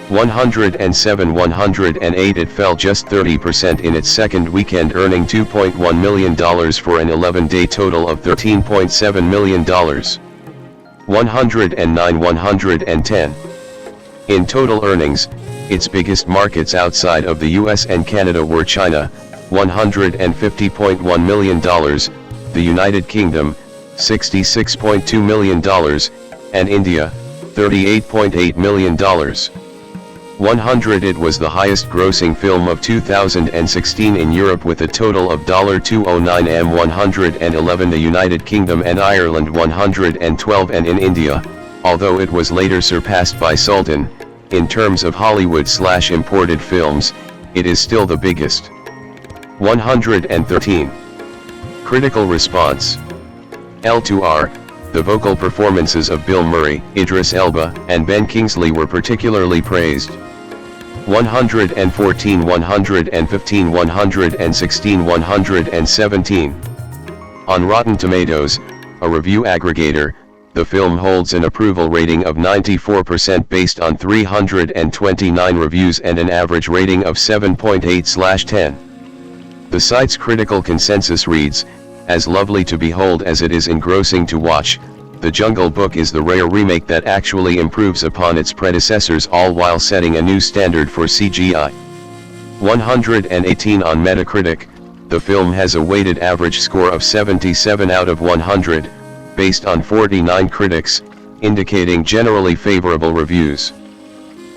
107. 108 it fell just 30% in its second weekend, earning $2.1 million for an 11-day total of $13.7 million. 109. 110. In total earnings, its biggest markets outside of the US and Canada were China, $150.1 million, the United Kingdom, $66.2 million, and India, $38.8 million. 100 it was the highest grossing film of 2016 in Europe with a total of $209 m. 111 the United Kingdom and Ireland 112 and in India, although it was later surpassed by Sultan. In terms of Hollywood/imported films, it is still the biggest. 113. Critical response. L2R, the vocal performances of Bill Murray, Idris Elba, and Ben Kingsley were particularly praised. 114. 115. 116. 117. On Rotten Tomatoes, a review aggregator, the film holds an approval rating of 94% based on 329 reviews and an average rating of 7.8/10. The site's critical consensus reads, "As lovely to behold as it is engrossing to watch, The Jungle Book is the rare remake that actually improves upon its predecessors, all while setting a new standard for CGI." 118 on Metacritic, the film has a weighted average score of 77 out of 100, based on 49 critics, indicating generally favorable reviews.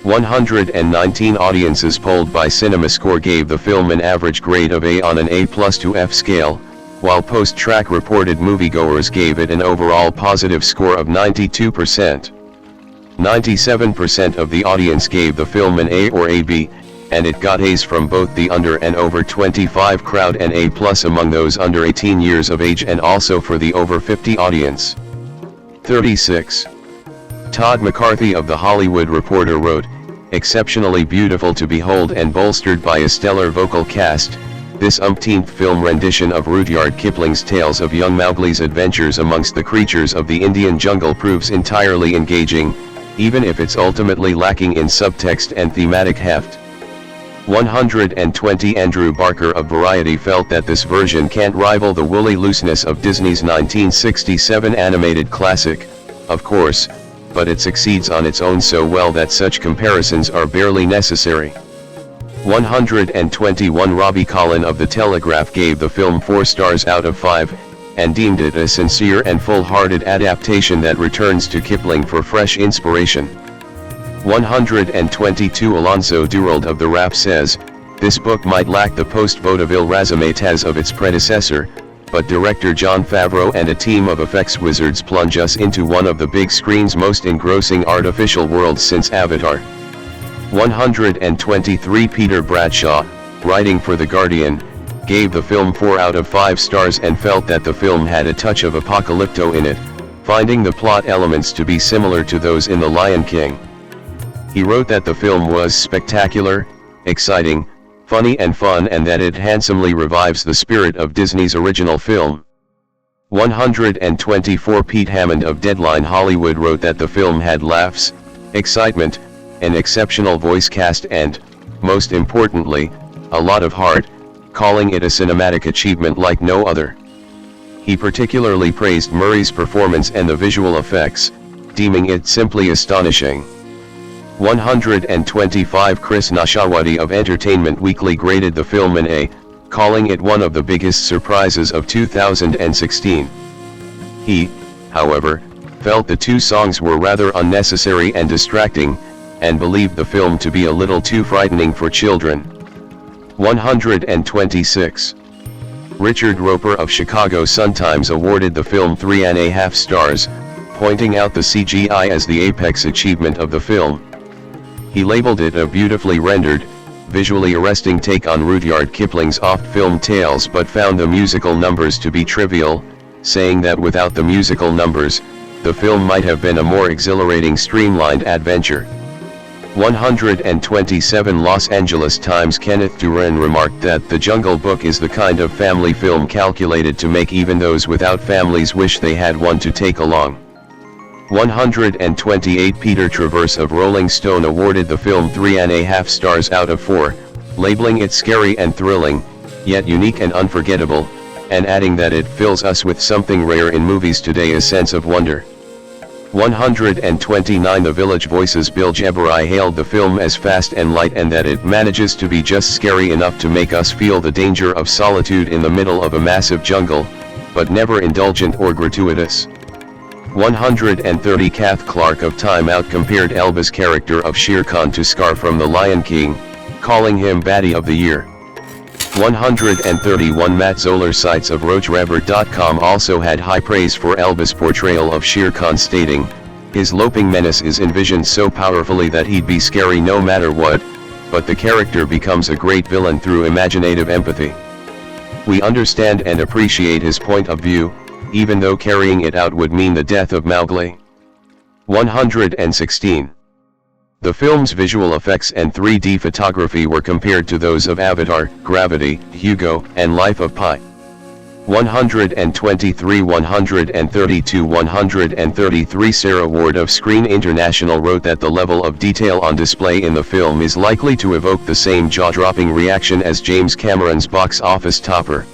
119 audiences polled by CinemaScore gave the film an average grade of A on an A+ to F scale, while post-track reported moviegoers gave it an overall positive score of 92%. 97% of the audience gave the film an A or AB, and it got A's from both the under and over 25 crowd and A+ among those under 18 years of age and also for the over 50 audience. 36. Todd McCarthy of The Hollywood Reporter wrote, "Exceptionally beautiful to behold and bolstered by a stellar vocal cast, this umpteenth film rendition of Rudyard Kipling's tales of young Mowgli's adventures amongst the creatures of the Indian jungle proves entirely engaging, even if it's ultimately lacking in subtext and thematic heft." 120 Andrew Barker of Variety felt that this version can't rival the woolly looseness of Disney's 1967 animated classic, of course, but it succeeds on its own so well that such comparisons are barely necessary. 121 Robbie Collin of The Telegraph gave the film 4 stars out of 5, and deemed it a sincere and full-hearted adaptation that returns to Kipling for fresh inspiration. 122 Alonso Durald of The Wrap says, "This book might lack the post-vaudeville razzmatazz of its predecessor, but director Jon Favreau and a team of effects wizards plunge us into one of the big screen's most engrossing artificial worlds since Avatar." 123 Peter Bradshaw, writing for The Guardian, gave the film 4 out of 5 stars and felt that the film had a touch of Apocalypto in it, finding the plot elements to be similar to those in The Lion King. He wrote that the film was spectacular, exciting, funny and fun, and that it handsomely revives the spirit of Disney's original film. 124 Pete Hammond of Deadline Hollywood wrote that the film had laughs, excitement, an exceptional voice cast and, most importantly, a lot of heart, calling it a cinematic achievement like no other. He particularly praised Murray's performance and the visual effects, deeming it simply astonishing. 125 Chris Nashawati of Entertainment Weekly graded the film an A, calling it one of the biggest surprises of 2016. He, however, felt the two songs were rather unnecessary and distracting, and believed the film to be a little too frightening for children. 126. Richard Roper of Chicago Sun-Times awarded the film 3.5 stars, pointing out the CGI as the apex achievement of the film. He labeled it a beautifully rendered, visually arresting take on Rudyard Kipling's oft-filmed tales, but found the musical numbers to be trivial, saying that without the musical numbers, the film might have been a more exhilarating streamlined adventure. 127 Los Angeles Times Kenneth Duran remarked that The Jungle Book is the kind of family film calculated to make even those without families wish they had one to take along. 128 Peter Travers of Rolling Stone awarded the film 3.5 stars out of 4, labeling it scary and thrilling, yet unique and unforgettable, and adding that it fills us with something rare in movies today, a sense of wonder. 129 The Village Voice's Bill Jebari hailed the film as fast and light, and that it manages to be just scary enough to make us feel the danger of solitude in the middle of a massive jungle, but never indulgent or gratuitous. 130 Kath Clark of Time Out compared Elba's character of Shere Khan to Scar from The Lion King, calling him Baddie of the Year. 131 Matt Zoller Sites of RoachRevert.com also had high praise for Elba's portrayal of Shere Khan, stating, "His loping menace is envisioned so powerfully that he'd be scary no matter what, but the character becomes a great villain through imaginative empathy. We understand and appreciate his point of view, even though carrying it out would mean the death of Mowgli." 116. The film's visual effects and 3D photography were compared to those of Avatar, Gravity, Hugo, and Life of Pi. 123 132 133 Sarah Ward of Screen International wrote that the level of detail on display in the film is likely to evoke the same jaw-dropping reaction as James Cameron's box office topper.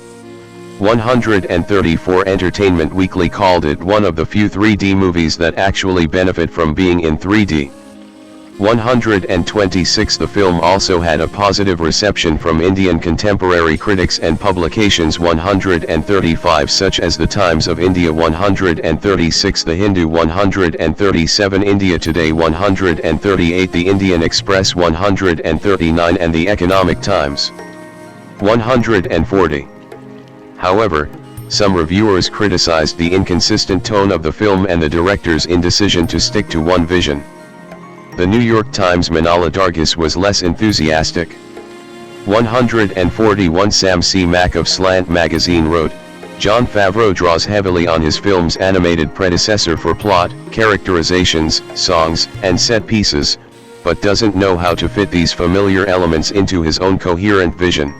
134 Entertainment Weekly called it one of the few 3D movies that actually benefit from being in 3D. 126 The film also had a positive reception from Indian contemporary critics and publications. 135 such as The Times of India. 136 The Hindu. 137 India Today. 138 The Indian Express. 139 and The Economic Times. 140. However, some reviewers criticized the inconsistent tone of the film and the director's indecision to stick to one vision. The New York Times' Manala Dargis was less enthusiastic. 141 Sam C. Mack of Slant Magazine wrote, "Jon Favreau draws heavily on his film's animated predecessor for plot, characterizations, songs, and set pieces, but doesn't know how to fit these familiar elements into his own coherent vision."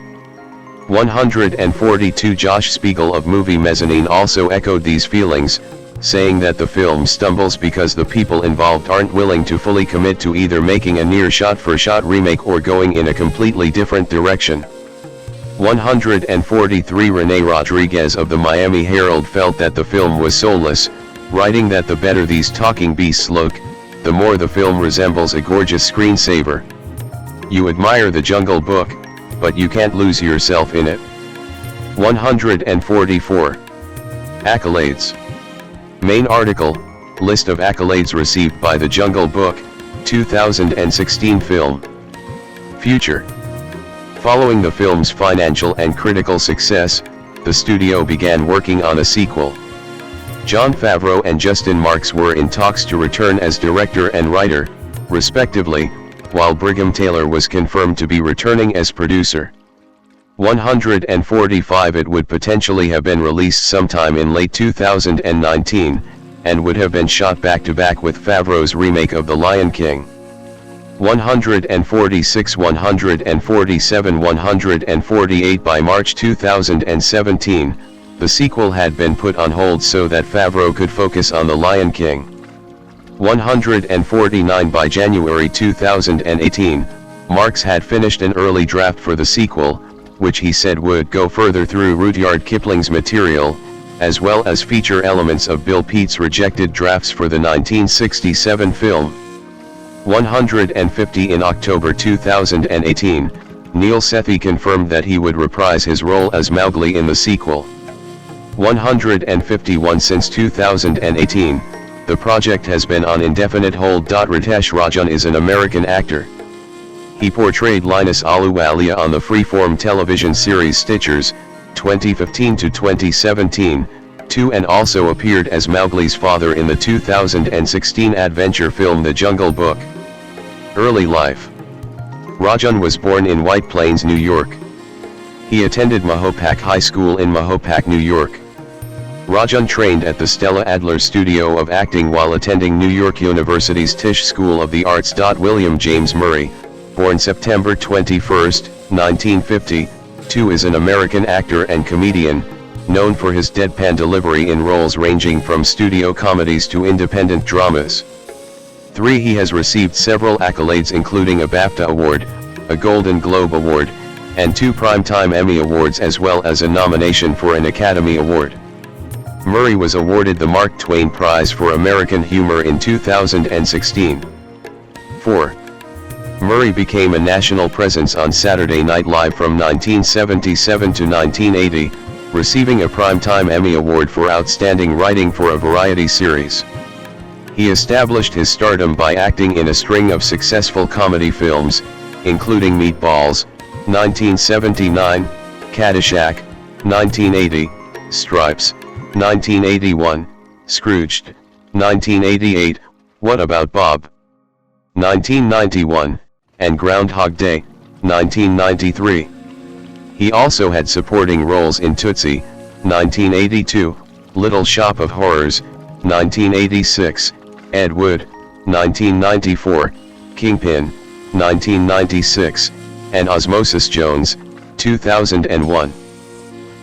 142 Josh Spiegel of Movie Mezzanine also echoed these feelings, saying that the film stumbles because the people involved aren't willing to fully commit to either making a near shot-for-shot remake or going in a completely different direction. 143 Renee Rodriguez of the Miami Herald felt that the film was soulless, writing that the better these talking beasts look, the more the film resembles a gorgeous screensaver. You admire The Jungle Book, but you can't lose yourself in it. 144. Accolades. Main article, list of accolades received by The Jungle Book, 2016 film. Future. Following the film's financial and critical success, the studio began working on a sequel. Jon Favreau and Justin Marks were in talks to return as director and writer, respectively, while Brigham Taylor was confirmed to be returning as producer. 145 It would potentially have been released sometime in late 2019, and would have been shot back-to-back with Favreau's remake of The Lion King. 146 147 148 By March 2017, the sequel had been put on hold so that Favreau could focus on The Lion King. 149 By January 2018, Marks had finished an early draft for the sequel, which he said would go further through Rudyard Kipling's material, as well as feature elements of Bill Peet's rejected drafts for the 1967 film. 150. In October 2018, Neel Sethi confirmed that he would reprise his role as Mowgli in the sequel. 151. Since 2018, the project has been on indefinite hold. Ritesh Rajan is an American actor. He portrayed Linus Ahluwalia on the freeform television series Stitchers, 2015 to 2017, and also appeared as Mowgli's father in the 2016 adventure film The Jungle Book. Early life. Rajan was born in White Plains, New York. He attended Mahopac High School in Mahopac, New York. Rajan trained at the Stella Adler Studio of Acting while attending New York University's Tisch School of the Arts. William James Murray, born September 21, 1950, is an American actor and comedian, known for his deadpan delivery in roles ranging from studio comedies to independent dramas. 3. He has received several accolades including a BAFTA Award, a Golden Globe Award, and 2 Primetime Emmy Awards as well as a nomination for an Academy Award. Murray was awarded the Mark Twain Prize for American Humor in 2016. 4. Murray became a national presence on Saturday Night Live from 1977 to 1980, receiving a Primetime Emmy Award for Outstanding Writing for a Variety Series. He established his stardom by acting in a string of successful comedy films, including Meatballs, 1979, Caddyshack, 1980, Stripes, 1981, Scrooged, 1988, What About Bob, 1991, and Groundhog Day, 1993. He also had supporting roles in Tootsie, 1982, Little Shop of Horrors, 1986, Ed Wood, 1994, Kingpin, 1996, and Osmosis Jones, 2001.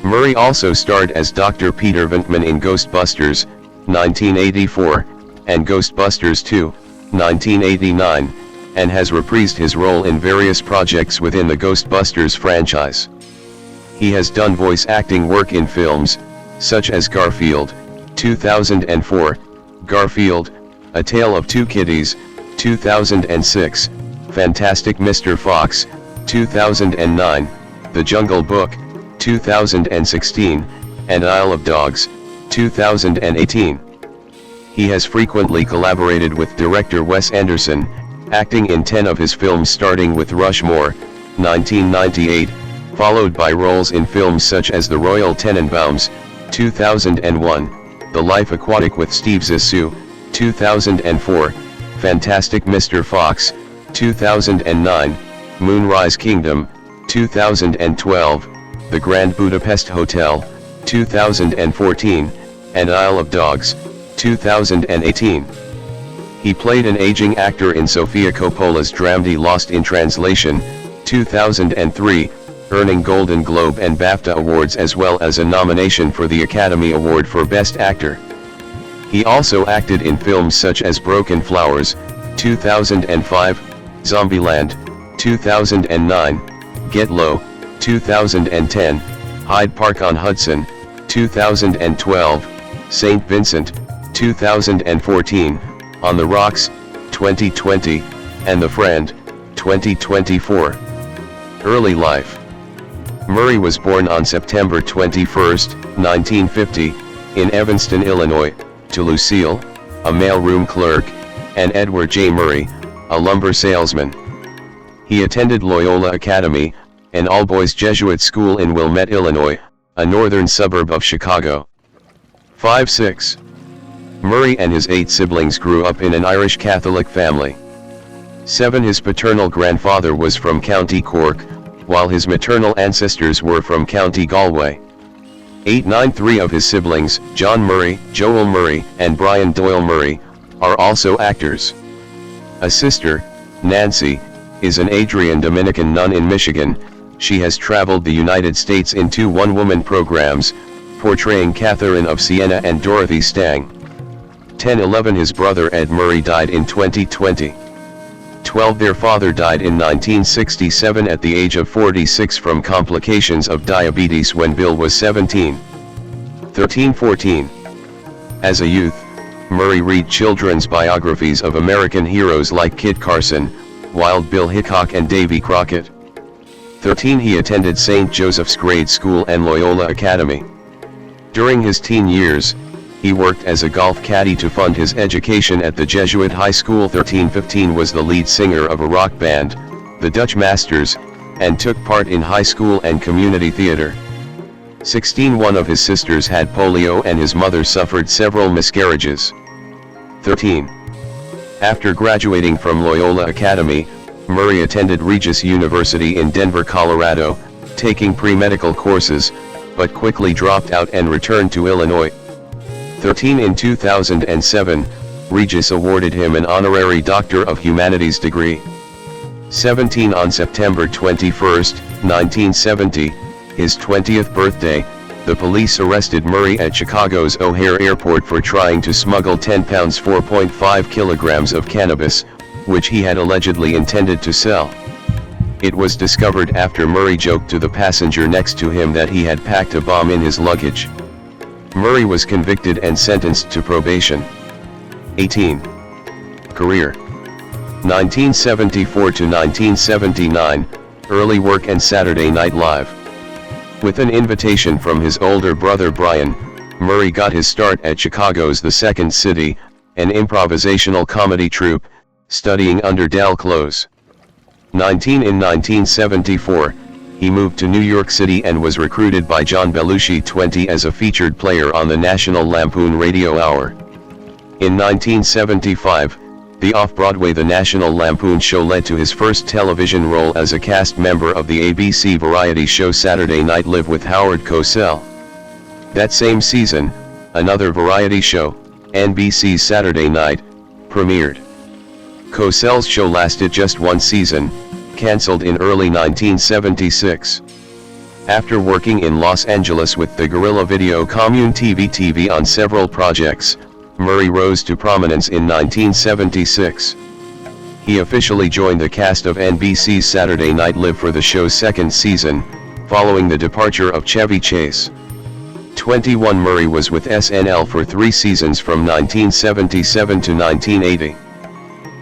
Murray also starred as Dr. Peter Venkman in Ghostbusters, 1984, and Ghostbusters 2, 1989, and has reprised his role in various projects within the Ghostbusters franchise. He has done voice acting work in films, such as Garfield, 2004, Garfield, A Tale of Two Kitties, 2006, Fantastic Mr. Fox, 2009, The Jungle Book, 2016, and Isle of Dogs, 2018. He has frequently collaborated with director Wes Anderson, acting in 10 of his films starting with Rushmore, 1998, followed by roles in films such as The Royal Tenenbaums, 2001, The Life Aquatic with Steve Zissou, 2004, Fantastic Mr. Fox, 2009, Moonrise Kingdom, 2012, The Grand Budapest Hotel, 2014, and Isle of Dogs, 2018. He played an aging actor in Sofia Coppola's dramedy Lost in Translation, 2003, earning Golden Globe and BAFTA awards as well as a nomination for the Academy Award for Best Actor. He also acted in films such as Broken Flowers, 2005, Zombieland, 2009, Get Low, 2010, Hyde Park on Hudson, 2012, St. Vincent, 2014, On the Rocks, 2020, and The Friend, 2024. Early life. Murray was born on September 21, 1950, in Evanston, Illinois, to Lucille, a mailroom clerk, and Edward J. Murray, a lumber salesman. He attended Loyola Academy, an all-boys Jesuit school in Wilmette, Illinois, a northern suburb of Chicago. 5-6. Murray and his 8 siblings grew up in an Irish Catholic family. 7. His paternal grandfather was from County Cork, while his maternal ancestors were from County Galway. 8. 9. 3 of his siblings, John Murray, Joel Murray, and Brian Doyle Murray, are also actors. A sister, Nancy, is an Adrian Dominican nun in Michigan. She has traveled the United States in 2 one-woman programs, portraying Catherine of Siena and Dorothy Stang. 10. 11. His brother Ed Murray died in 2020. 12. Their father died in 1967 at the age of 46 from complications of diabetes when Bill was 17. 13. 14. As a youth, Murray read children's biographies of American heroes like Kit Carson, Wild Bill Hickok and Davy Crockett. 13. He attended St. Joseph's Grade School and Loyola Academy. During his teen years, he worked as a golf caddy to fund his education at the Jesuit High School. 13. 15. Was the lead singer of a rock band, the Dutch Masters, and took part in high school and community theater. 16. One of his sisters had polio and his mother suffered several miscarriages. 13. After graduating from Loyola Academy, Murray attended Regis University in Denver, Colorado, taking pre-medical courses, but quickly dropped out and returned to Illinois. 13. In 2007, Regis awarded him an honorary Doctor of Humanities degree. 17. On September 21, 1970, his 20th birthday, the police arrested Murray at Chicago's O'Hare Airport for trying to smuggle 10 pounds 4.5 kilograms of cannabis, which he had allegedly intended to sell. It was discovered after Murray joked to the passenger next to him that he had packed a bomb in his luggage. Murray was convicted and sentenced to probation. 18. Career: 1974 to 1979, early work and Saturday Night Live. With an invitation from his older brother Brian, Murray got his start at Chicago's The Second City, an improvisational comedy troupe, studying under Dal Close. 19. In 1974, he moved to New York City and was recruited by John Belushi 20 as a featured player on the National Lampoon Radio Hour. In 1975, the off-Broadway The National Lampoon Show led to his first television role as a cast member of the ABC variety show Saturday Night Live with Howard Cosell. That same season, another variety show, NBC's Saturday Night, premiered. Cosell's show lasted just one season, cancelled in early 1976. After working in Los Angeles with the guerrilla video commune TV on several projects, Murray rose to prominence in 1976. He officially joined the cast of NBC's Saturday Night Live for the show's second season, following the departure of Chevy Chase. 21. Murray was with SNL for 3 seasons from 1977 to 1980.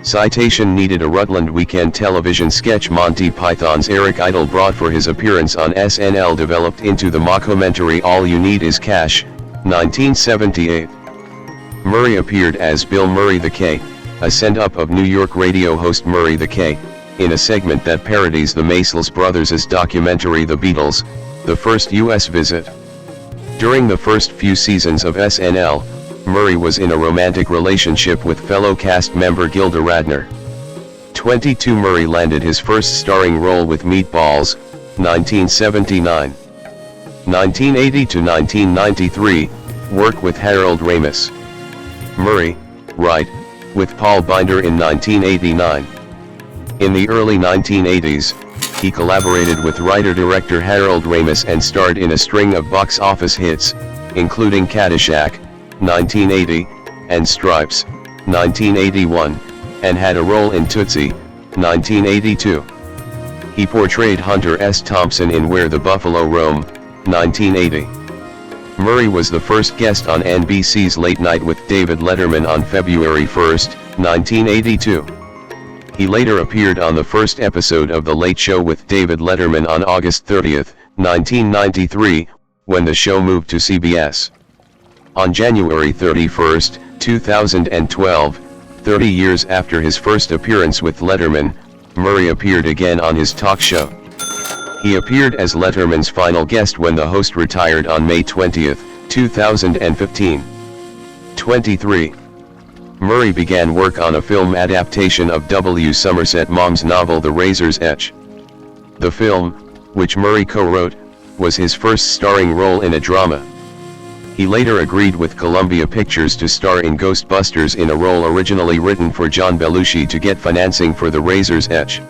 Citation needed: a Rutland Weekend television sketch Monty Python's Eric Idle brought for his appearance on SNL developed into the mockumentary All You Need Is Cash, 1978. Murray appeared as Bill Murray the K, a send-up of New York radio host Murray the K, in a segment that parodies the Maysles Brothers' documentary The Beatles, The First U.S. Visit. During the first few seasons of SNL, Murray was in a romantic relationship with fellow cast member Gilda Radner. 22. Murray landed his first starring role with Meatballs, 1979. 1980 to 1993, work with Harold Ramis. Murray, right, with Paul Binder in 1989. In the early 1980s, he collaborated with writer-director Harold Ramis and starred in a string of box office hits, including Caddyshack, 1980, and Stripes, 1981, and had a role in Tootsie, 1982. He portrayed Hunter S. Thompson in Where the Buffalo Roam, 1980. Murray was the first guest on NBC's Late Night with David Letterman on February 1, 1982. He later appeared on the first episode of The Late Show with David Letterman on August 30, 1993, when the show moved to CBS. On January 31, 2012, 30 years after his first appearance with Letterman, Murray appeared again on his talk show. He appeared as Letterman's final guest when the host retired on May 20, 2015. 23. Murray began work on a film adaptation of W. Somerset Maugham's novel The Razor's Edge. The film, which Murray co-wrote, was his first starring role in a drama. He later agreed with Columbia Pictures to star in Ghostbusters in a role originally written for John Belushi to get financing for The Razor's Edge.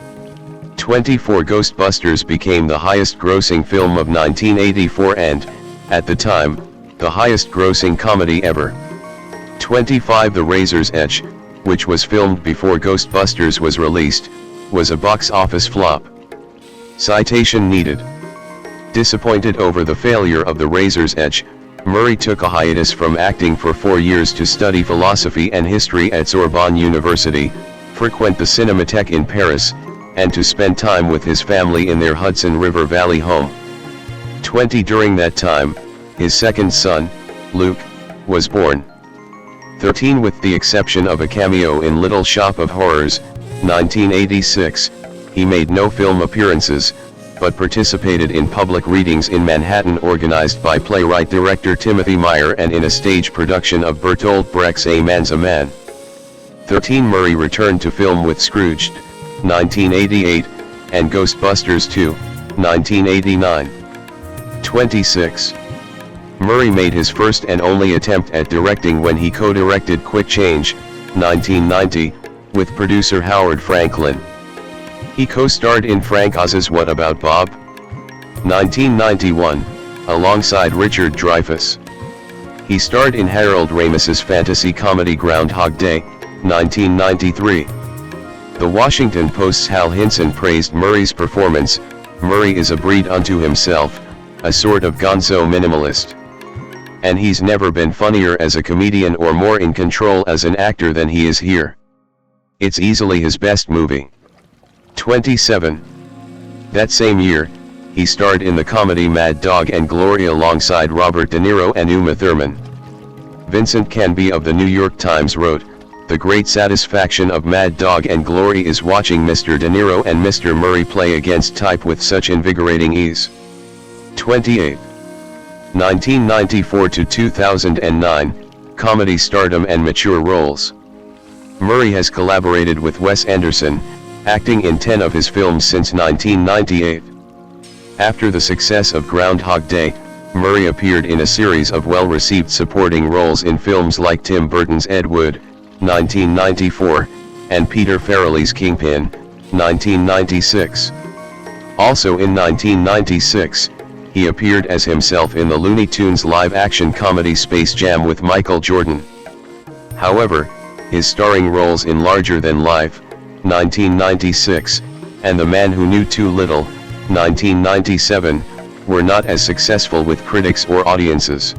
24. Ghostbusters became the highest-grossing film of 1984 and, at the time, the highest-grossing comedy ever. 25. The Razor's Edge, which was filmed before Ghostbusters was released, was a box office flop. Citation needed. Disappointed over the failure of The Razor's Edge, Murray took a hiatus from acting for 4 years to study philosophy and history at Sorbonne University, frequent the Cinémathèque in Paris, and to spend time with his family in their Hudson River Valley home. 20 During that time, his second son, Luke, was born. 13 With the exception of a cameo in Little Shop of Horrors, 1986, he made no film appearances, but participated in public readings in Manhattan organized by playwright-director Timothy Meyer and in a stage production of Bertolt Brecht's A Man's a Man. 13 Murray returned to film with Scrooged, 1988, and Ghostbusters 2, 1989. 26. Murray made his first and only attempt at directing when he co-directed Quick Change, 1990, with producer Howard Franklin. He co-starred in Frank Oz's What About Bob? 1991, alongside Richard Dreyfuss. He starred in Harold Ramis's fantasy comedy Groundhog Day, 1993. The Washington Post's Hal Hinson praised Murray's performance. Murray is a breed unto himself, a sort of gonzo minimalist. And he's never been funnier as a comedian or more in control as an actor than he is here. It's easily his best movie. 27. That same year, he starred in the comedy Mad Dog and Glory alongside Robert De Niro and Uma Thurman. Vincent Canby of the New York Times wrote, "The great satisfaction of Mad Dog and Glory is watching Mr. De Niro and Mr. Murray play against type with such invigorating ease." 28. 1994 to 2009, comedy stardom and mature roles. Murray has collaborated with Wes Anderson, acting in 10 of his films since 1998. After the success of Groundhog Day, Murray appeared in a series of well-received supporting roles in films like Tim Burton's Ed Wood, 1994, and Peter Farrelly's Kingpin, 1996. Also in 1996, he appeared as himself in the Looney Tunes live-action comedy Space Jam with Michael Jordan. However, his starring roles in Larger Than Life, 1996, and The Man Who Knew Too Little, 1997, were not as successful with critics or audiences.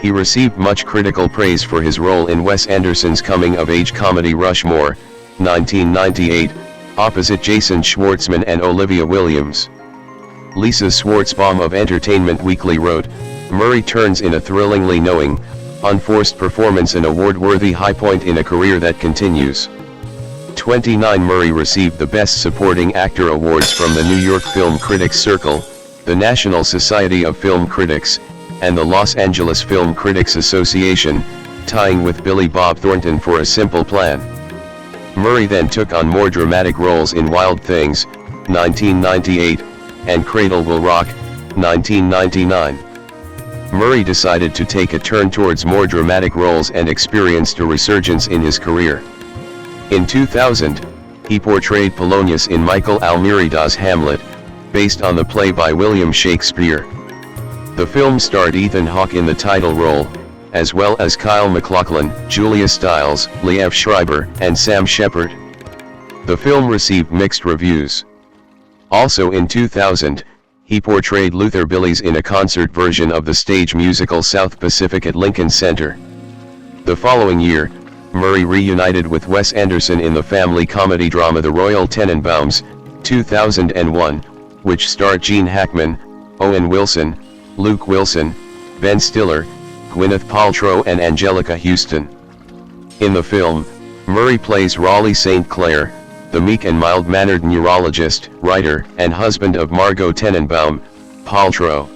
He received much critical praise for his role in Wes Anderson's coming-of-age comedy Rushmore, 1998, opposite Jason Schwartzman and Olivia Williams. Lisa Schwartzbaum of Entertainment Weekly wrote, "Murray turns in a thrillingly knowing, unforced performance an award-worthy high point in a career that continues." 29 Murray received the Best Supporting Actor awards from the New York Film Critics Circle, the National Society of Film Critics, and the Los Angeles Film Critics Association, tying with Billy Bob Thornton for A Simple Plan. Murray then took on more dramatic roles in Wild Things, 1998, and Cradle Will Rock, 1999. Murray decided to take a turn towards more dramatic roles and experienced a resurgence in his career. In 2000, he portrayed Polonius in Michael Almerida's Hamlet, based on the play by William Shakespeare. The film starred Ethan Hawke in the title role, as well as Kyle MacLachlan, Julia Stiles, Liev Schreiber, and Sam Shepard. The film received mixed reviews. Also in 2000, he portrayed Luther Billies in a concert version of the stage musical South Pacific at Lincoln Center. The following year, Murray reunited with Wes Anderson in the family comedy drama The Royal Tenenbaums, 2001, which starred Gene Hackman, Owen Wilson, Luke Wilson, Ben Stiller, Gwyneth Paltrow and Angelica Houston. In the film, Murray plays Raleigh St. Clair, the meek and mild-mannered neurologist, writer, and husband of Margot Tenenbaum, Paltrow.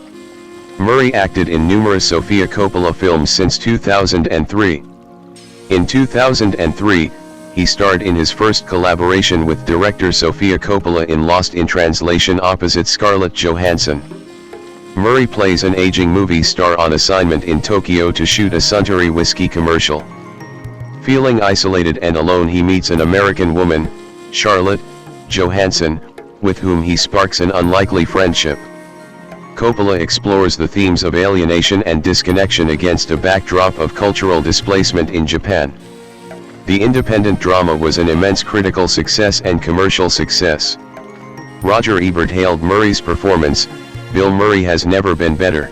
Murray acted in numerous Sofia Coppola films since 2003. In 2003, he starred in his first collaboration with director Sofia Coppola in Lost in Translation opposite Scarlett Johansson. Murray plays an aging movie star on assignment in Tokyo to shoot a Suntory whiskey commercial. Feeling isolated and alone, he meets an American woman, Charlotte Johansson, with whom he sparks an unlikely friendship. Coppola explores the themes of alienation and disconnection against a backdrop of cultural displacement in Japan. The independent drama was an immense critical success and commercial success. Roger Ebert hailed Murray's performance. "Bill Murray has never been better.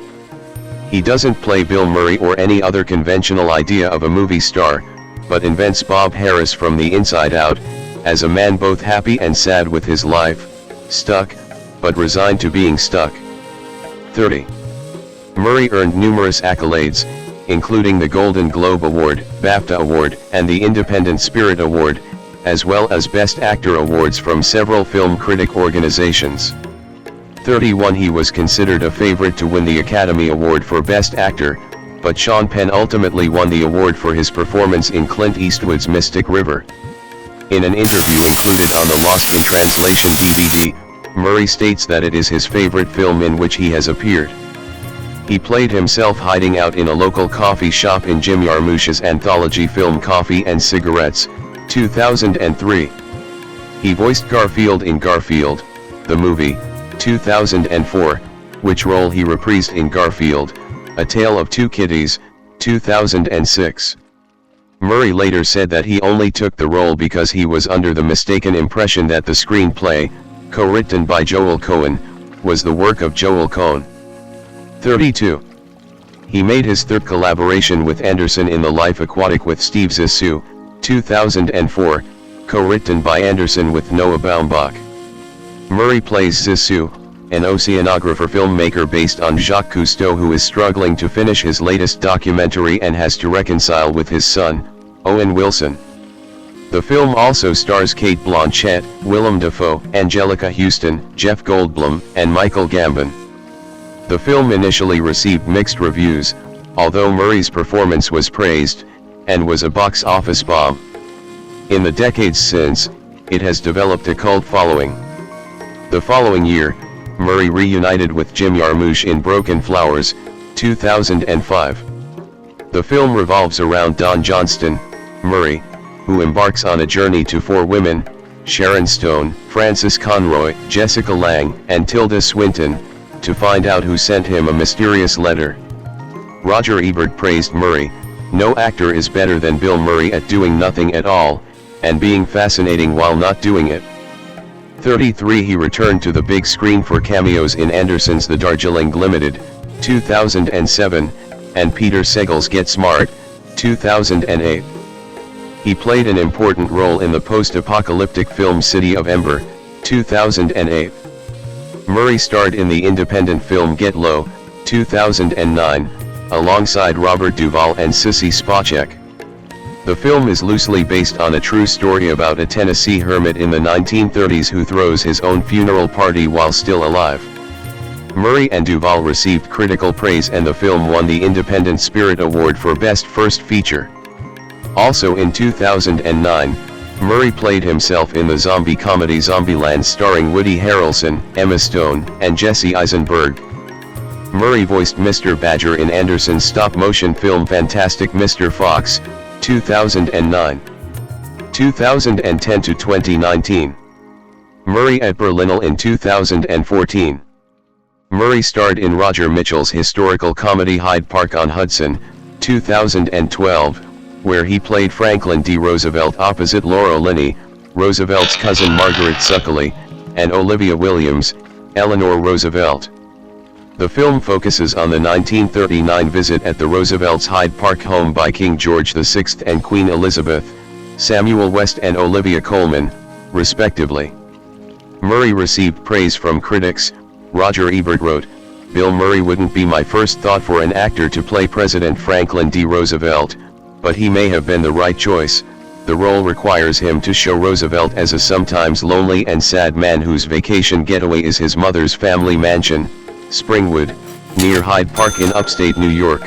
He doesn't play Bill Murray or any other conventional idea of a movie star, but invents Bob Harris from the inside out, as a man both happy and sad with his life, stuck, but resigned to being stuck." 30. Murray earned numerous accolades, including the Golden Globe Award, BAFTA Award, and the Independent Spirit Award, as well as Best Actor awards from several film critic organizations. 31. He was considered a favorite to win the Academy Award for Best Actor, but Sean Penn ultimately won the award for his performance in Clint Eastwood's Mystic River. In an interview included on the Lost in Translation DVD, Murray states that it is his favorite film in which he has appeared. He played himself hiding out in a local coffee shop in Jim Jarmusch's anthology film Coffee and Cigarettes, 2003. He voiced Garfield in Garfield, the movie, 2004, which role he reprised in Garfield, A Tale of Two Kitties, 2006. Murray later said that he only took the role because he was under the mistaken impression that the screenplay, co-written by Joel Cohen, was the work of Joel Cohen. 32. He made his third collaboration with Anderson in The Life Aquatic with Steve Zissou, 2004, co-written by Anderson with Noah Baumbach. Murray plays Zissou, an oceanographer filmmaker based on Jacques Cousteau who is struggling to finish his latest documentary and has to reconcile with his son, Owen Wilson. The film also stars Cate Blanchett, Willem Dafoe, Angelica Houston, Jeff Goldblum, and Michael Gambon. The film initially received mixed reviews, although Murray's performance was praised, and was a box office bomb. In the decades since, it has developed a cult following. The following year, Murray reunited with Jim Jarmusch in Broken Flowers, 2005. The film revolves around Don Johnston, Murray, who embarks on a journey to four women, Sharon Stone, Frances Conroy, Jessica Lange, and Tilda Swinton, to find out who sent him a mysterious letter. Roger Ebert praised Murray. "No actor is better than Bill Murray at doing nothing at all, and being fascinating while not doing it." 33. He returned to the big screen for cameos in Anderson's The Darjeeling Limited, 2007, and Peter Segal's Get Smart, 2008. He played an important role in the post-apocalyptic film City of Ember, 2008. Murray starred in the independent film Get Low, 2009, alongside Robert Duvall and Sissy Spacek. The film is loosely based on a true story about a Tennessee hermit in the 1930s who throws his own funeral party while still alive. Murray and Duvall received critical praise and the film won the Independent Spirit Award for Best First Feature. Also in 2009, Murray played himself in the zombie comedy Zombieland starring Woody Harrelson, Emma Stone, and Jesse Eisenberg. Murray voiced Mr. Badger in Anderson's stop-motion film Fantastic Mr. Fox, 2009. 2010 to 2019. Murray at Berlinale in 2014. Murray starred in Roger Mitchell's historical comedy Hyde Park on Hudson, 2012, where he played Franklin D. Roosevelt opposite Laura Linney, Roosevelt's cousin Margaret Suckley, and Olivia Williams, Eleanor Roosevelt. The film focuses on the 1939 visit at the Roosevelts' Hyde Park home by King George VI and Queen Elizabeth, Samuel West and Olivia Colman, respectively. Murray received praise from critics. Roger Ebert wrote, "Bill Murray wouldn't be my first thought for an actor to play President Franklin D. Roosevelt, but he may have been the right choice. The role requires him to show Roosevelt as a sometimes lonely and sad man whose vacation getaway is his mother's family mansion, Springwood, near Hyde Park in upstate New York."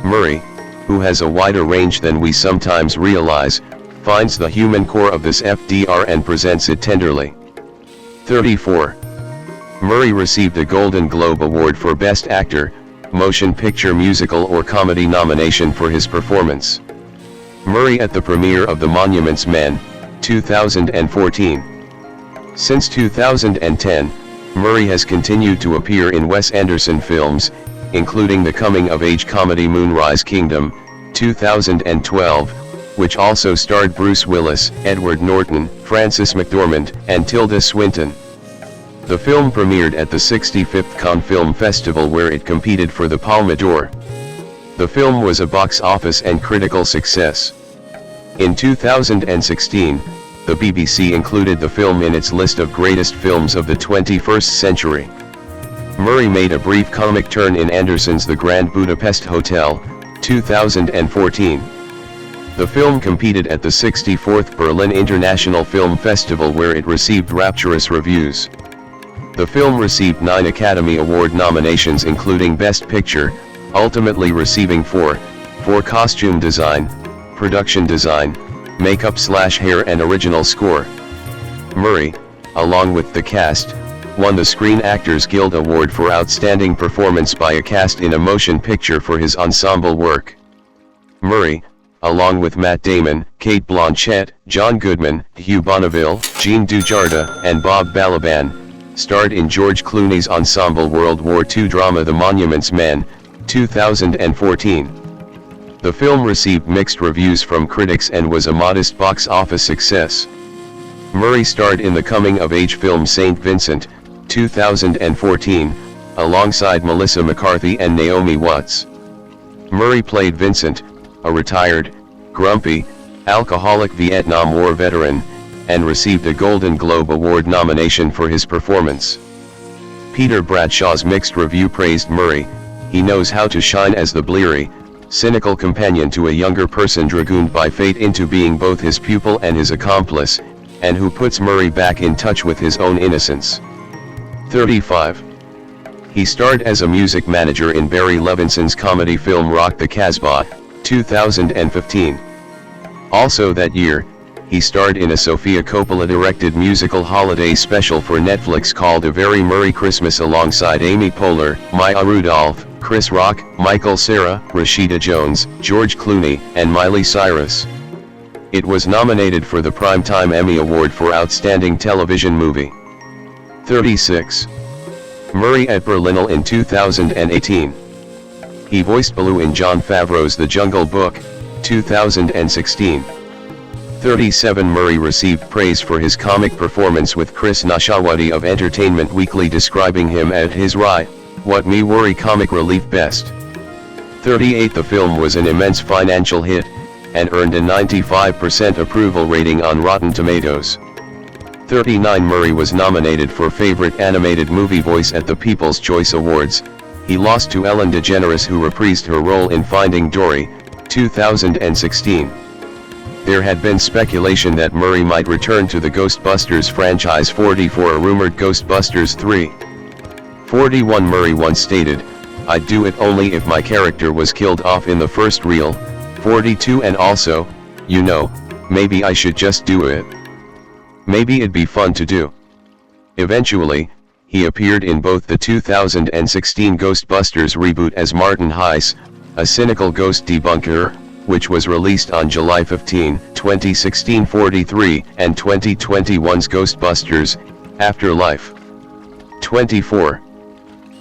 Murray, who has a wider range than we sometimes realize, finds the human core of this FDR and presents it tenderly. 34. Murray received a Golden Globe Award for Best Actor, Motion Picture Musical or Comedy nomination for his performance. Murray at the premiere of The Monuments Men, 2014. Since 2010, Murray has continued to appear in Wes Anderson films, including the coming-of-age comedy Moonrise Kingdom, 2012, which also starred Bruce Willis, Edward Norton, Frances McDormand, and Tilda Swinton. The film premiered at the 65th Cannes Film Festival, where it competed for the Palme d'Or. The film was a box office and critical success. In 2016, the BBC included the film in its list of greatest films of the 21st century. Murray made a brief comic turn in Anderson's The Grand Budapest Hotel, 2014. The film competed at the 64th Berlin International Film Festival, where it received rapturous reviews. The film received 9 Academy Award nominations, including Best Picture, ultimately receiving 4 for costume design, production design, makeup/hair and original score. Murray, along with the cast, won the Screen Actors Guild Award for Outstanding Performance by a Cast in a Motion Picture for his ensemble work. Murray, along with Matt Damon, Cate Blanchett, John Goodman, Hugh Bonneville, Jean Dujardin, and Bob Balaban, starred in George Clooney's ensemble World War II drama The Monuments Men, 2014. The film received mixed reviews from critics and was a modest box office success. Murray starred in the coming-of-age film St. Vincent, 2014, alongside Melissa McCarthy and Naomi Watts. Murray played Vincent, a retired, grumpy, alcoholic Vietnam War veteran, and received a Golden Globe Award nomination for his performance. Peter Bradshaw's mixed review praised Murray. He knows how to shine as the bleary, cynical companion to a younger person dragooned by fate into being both his pupil and his accomplice, and who puts Murray back in touch with his own innocence. 35. He starred as a music manager in Barry Levinson's comedy film Rock the Casbah, 2015. Also that year, he starred in a Sofia Coppola-directed musical holiday special for Netflix called A Very Murray Christmas alongside Amy Poehler, Maya Rudolph, Chris Rock, Michael Cera, Rashida Jones, George Clooney, and Miley Cyrus. It was nominated for the Primetime Emmy Award for Outstanding Television Movie. 36. Murray at Berlinale in 2018. He voiced Baloo in Jon Favreau's The Jungle Book, 2016. 37. Murray received praise for his comic performance, with Chris Nashawati of Entertainment Weekly describing him as his what me worry comic relief best. 38. The film was an immense financial hit, and earned a 95% approval rating on Rotten Tomatoes. 39. Murray was nominated for Favorite Animated Movie Voice at the People's Choice Awards. He lost to Ellen DeGeneres, who reprised her role in Finding Dory, 2016. There had been speculation that Murray might return to the Ghostbusters franchise 40 for a rumored Ghostbusters 3. 41. Murray once stated, "I'd do it only if my character was killed off in the first reel." 42. And also, maybe I should just do it. Maybe it'd be fun to do. Eventually, he appeared in both the 2016 Ghostbusters reboot as Martin Heiss, a cynical ghost debunker, which was released on July 15, 2016 43, and 2021's Ghostbusters, Afterlife. 24.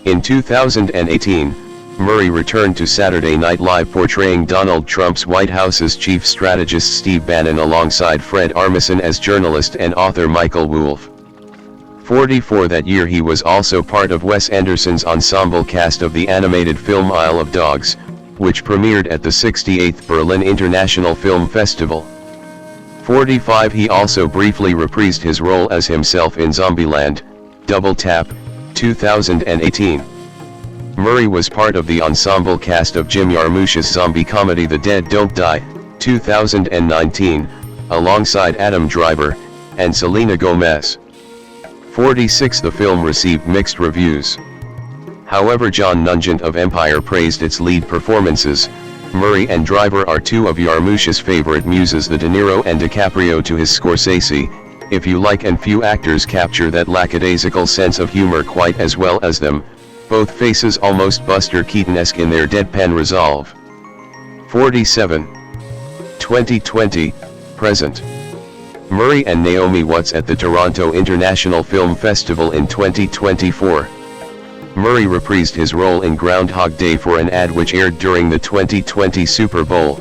In 2018, Murray returned to Saturday Night Live portraying Donald Trump's White House's chief strategist Steve Bannon alongside Fred Armisen as journalist and author Michael Wolff. 44. That year he was also part of Wes Anderson's ensemble cast of the animated film Isle of Dogs, which premiered at the 68th Berlin International Film Festival. 45. He also briefly reprised his role as himself in Zombieland, Double Tap, 2018. Murray was part of the ensemble cast of Jim Jarmusch's zombie comedy The Dead Don't Die, 2019, alongside Adam Driver and Selena Gomez. 46. The film received mixed reviews. However, John Nugent of Empire praised its lead performances. Murray and Driver are two of Jarmusch's favorite muses, the De Niro and DiCaprio to his Scorsese, if you like, and few actors capture that lackadaisical sense of humor quite as well as them, both faces almost Buster Keaton-esque in their deadpan resolve. 47. 2020, present. Murray and Naomi Watts at the Toronto International Film Festival in 2024. Murray reprised his role in Groundhog Day for an ad which aired during the 2020 Super Bowl.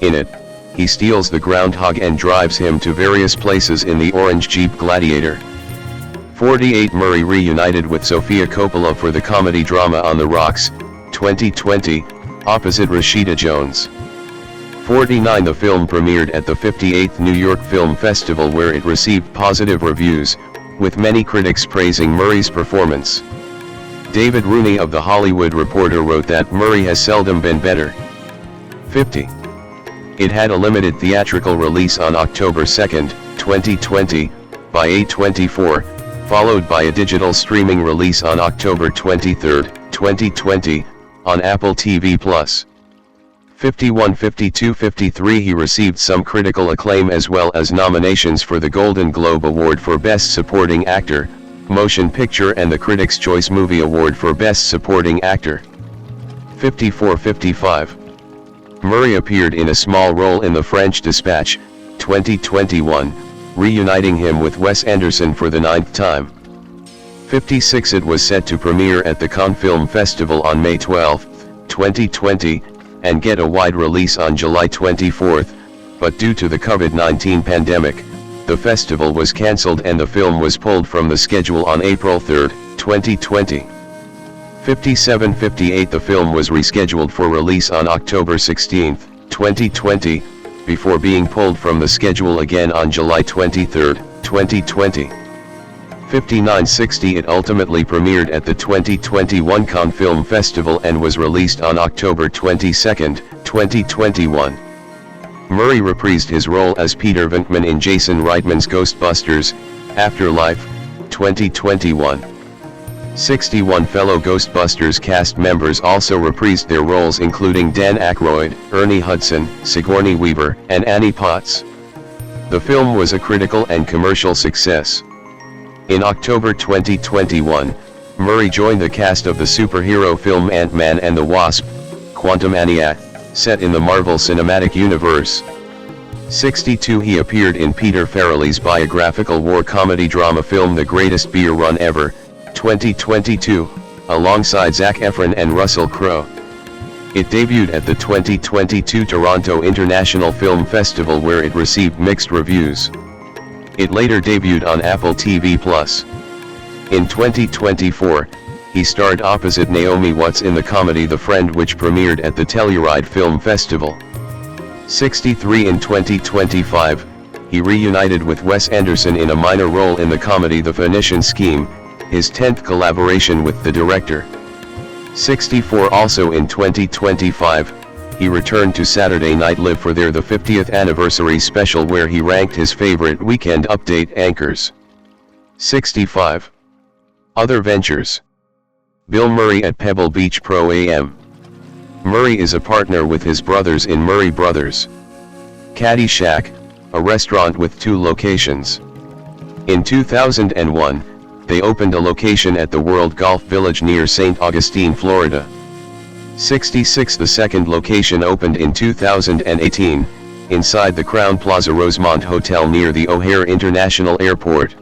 In it, he steals the groundhog and drives him to various places in the orange Jeep Gladiator. 48 Murray reunited with Sofia Coppola for the comedy drama On the Rocks, 2020, opposite Rashida Jones. 49 The film premiered at the 58th New York Film Festival where it received positive reviews, with many critics praising Murray's performance. David Rooney of The Hollywood Reporter wrote that Murray has seldom been better. 50. It had a limited theatrical release on October 2, 2020, by A24, followed by a digital streaming release on October 23, 2020, on Apple TV+. 51 52 53 He received some critical acclaim as well as nominations for the Golden Globe Award for Best Supporting Actor, Motion Picture and the Critics' Choice Movie Award for Best Supporting Actor. 54 55 Murray appeared in a small role in The French Dispatch, 2021, reuniting him with Wes Anderson for the 9th time. 56 It was set to premiere at the Cannes Film Festival on May 12, 2020, and get a wide release on July 24, but due to the COVID-19 pandemic, the festival was cancelled and the film was pulled from the schedule on April 3, 2020. 57-58 The film was rescheduled for release on October 16, 2020, before being pulled from the schedule again on July 23, 2020. 59-60 It ultimately premiered at the 2021 Cannes Film Festival and was released on October 22, 2021. Murray reprised his role as Peter Venkman in Jason Reitman's Ghostbusters, Afterlife, 2021. 61 fellow Ghostbusters cast members also reprised their roles including Dan Aykroyd, Ernie Hudson, Sigourney Weaver, and Annie Potts. The film was a critical and commercial success. In October 2021, Murray joined the cast of the superhero film Ant-Man and the Wasp: Quantumania, set in the Marvel Cinematic Universe. 62 He appeared in Peter Farrelly's biographical war comedy drama film The Greatest Beer Run Ever, 2022, alongside Zac Efron and Russell Crowe. It debuted at the 2022 Toronto International Film Festival where it received mixed reviews. It later debuted on Apple TV+. In 2024, he starred opposite Naomi Watts in the comedy The Friend which premiered at the Telluride Film Festival. 63 In 2025, he reunited with Wes Anderson in a minor role in the comedy The Phoenician Scheme, his 10th collaboration with the director. 64 Also in 2025, he returned to Saturday Night Live for their the 50th anniversary special where he ranked his favorite Weekend Update anchors. 65. Other ventures. Bill Murray at Pebble Beach Pro Am. Murray is a partner with his brothers in Murray Brothers Caddyshack, a restaurant with 2 locations. In 2001, they opened a location at the World Golf Village near St. Augustine, Florida. 66 The second location opened in 2018, inside the Crown Plaza Rosemont Hotel near the O'Hare International Airport.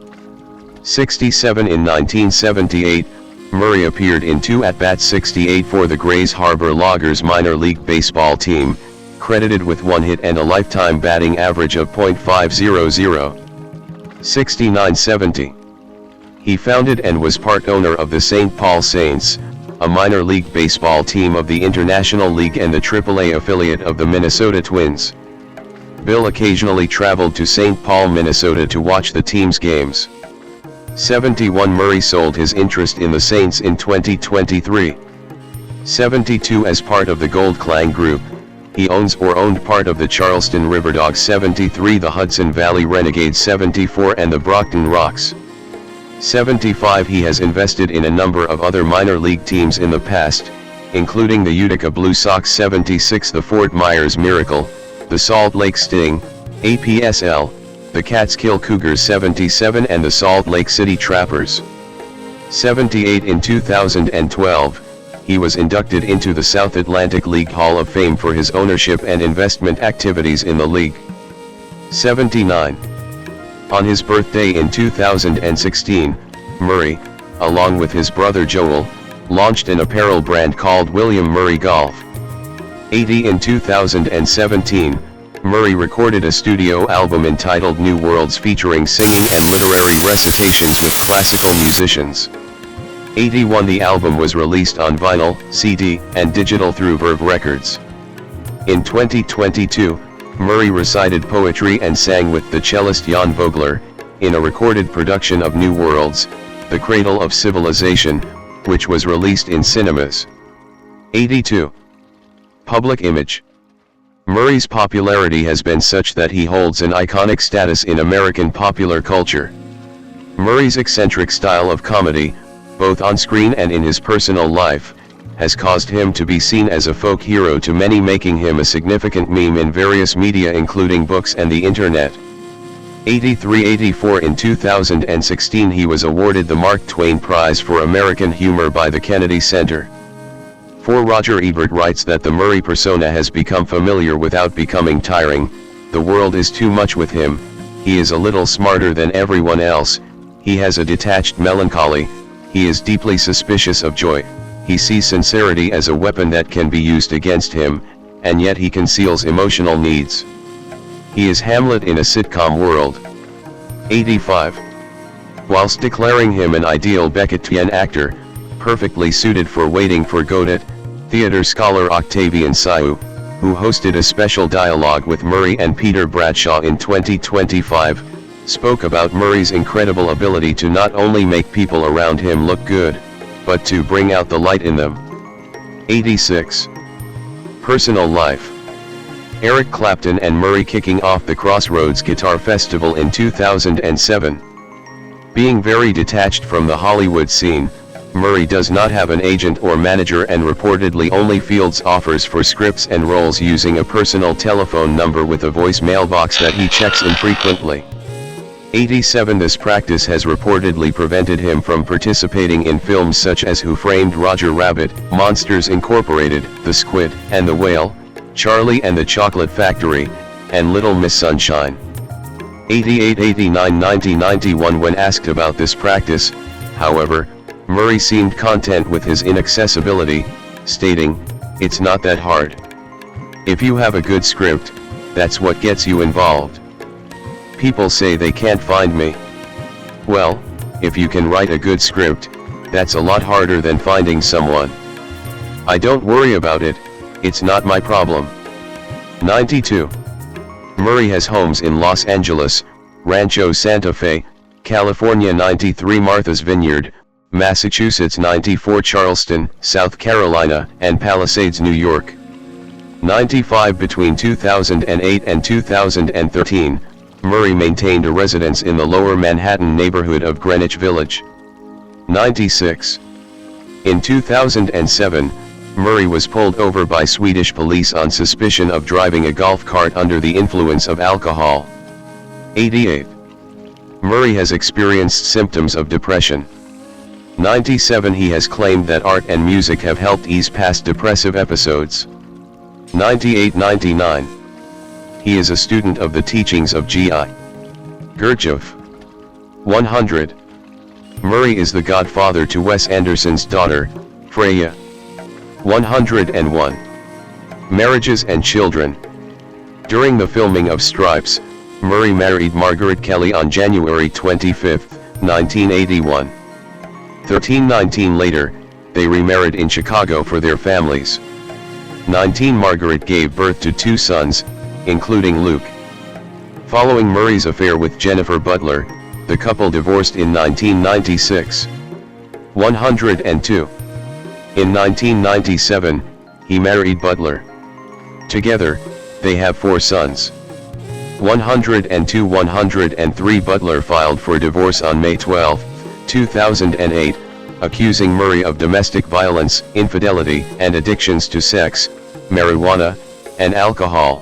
67 In 1978, Murray appeared in 2 at-bats 68 for the Grays Harbor Loggers minor league baseball team, credited with 1 hit and a lifetime batting average of .500. 69-70. He founded and was part owner of the St. Paul Saints, a minor league baseball team of the International League and the AAA affiliate of the Minnesota Twins. Bill occasionally traveled to St. Paul, Minnesota to watch the team's games. 71 Murray sold his interest in the Saints in 2023. 72 As part of the Gold Clang Group, he owns or owned part of the Charleston Riverdogs 73, the Hudson Valley Renegades 74 and the Brockton Rocks. 75 He has invested in a number of other minor league teams in the past, including the Utica Blue Sox 76, the Fort Myers Miracle, the Salt Lake Sting, APSL, the Catskill Cougars 77 and the Salt Lake City Trappers. 78 In 2012, he was inducted into the South Atlantic League Hall of Fame for his ownership and investment activities in the league. 79. On his birthday in 2016, Murray, along with his brother Joel, launched an apparel brand called William Murray Golf. 80 In 2017, Murray recorded a studio album entitled New Worlds featuring singing and literary recitations with classical musicians. 81 The album was released on vinyl, CD, and digital through Verve Records. In 2022, Murray recited poetry and sang with the cellist Jan Vogler, in a recorded production of New Worlds, The Cradle of Civilization, which was released in cinemas. 82. Public image. Murray's popularity has been such that he holds an iconic status in American popular culture. Murray's eccentric style of comedy, both on screen and in his personal life, has caused him to be seen as a folk hero to many, making him a significant meme in various media including books and the internet. 83-84 In 2016 he was awarded the Mark Twain Prize for American Humor by the Kennedy Center. 4 Roger Ebert writes that the Murray persona has become familiar without becoming tiring. The world is too much with him, he is a little smarter than everyone else, he has a detached melancholy, he is deeply suspicious of joy, he sees sincerity as a weapon that can be used against him, and yet he conceals emotional needs. He is Hamlet in a sitcom world. 85. Whilst declaring him an ideal Beckettian actor, perfectly suited for Waiting for Godot, theatre scholar Octavian Saiu, who hosted a special dialogue with Murray and Peter Bradshaw in 2025, spoke about Murray's incredible ability to not only make people around him look good, but to bring out the light in them. 86. Personal life. Eric Clapton and Murray kicking off the Crossroads Guitar Festival in 2007. Being very detached from the Hollywood scene, Murray does not have an agent or manager and reportedly only fields offers for scripts and roles using a personal telephone number with a voice mailbox that he checks infrequently. 87 This practice has reportedly prevented him from participating in films such as Who Framed Roger Rabbit, Monsters Incorporated, The Squid and the Whale, Charlie and the Chocolate Factory, and Little Miss Sunshine. 88 89 90 91 When asked about this practice, however, Murray seemed content with his inaccessibility, stating, "It's not that hard. If you have a good script, that's what gets you involved. People say they can't find me. Well, if you can write a good script, that's a lot harder than finding someone. I don't worry about it, it's not my problem." 92. Murray has homes in Los Angeles, Rancho Santa Fe, California 93 Martha's Vineyard, Massachusetts 94 Charleston, South Carolina, and Palisades, New York. 95 Between 2008 and 2013, Murray maintained a residence in the Lower Manhattan neighborhood of Greenwich Village. 96. In 2007, Murray was pulled over by Swedish police on suspicion of driving a golf cart under the influence of alcohol. 88. Murray has experienced symptoms of depression. 97 He has claimed that art and music have helped ease past depressive episodes. 98-99. He is a student of the teachings of G.I. Gurdjieff. 100. Murray is the godfather to Wes Anderson's daughter, Freya. 101. Marriages and children. During the filming of Stripes, Murray married Margaret Kelly on January 25, 1981. 19 later, they remarried in Chicago for their families. 19 Margaret gave birth to 2 sons, including Luke. Following Murray's affair with Jennifer Butler, the couple divorced in 1996. 102. In 1997, he married Butler. Together, they have 4 sons. 102-103 Butler filed for divorce on May 12, 2008, accusing Murray of domestic violence, infidelity, and addictions to sex, marijuana, and alcohol.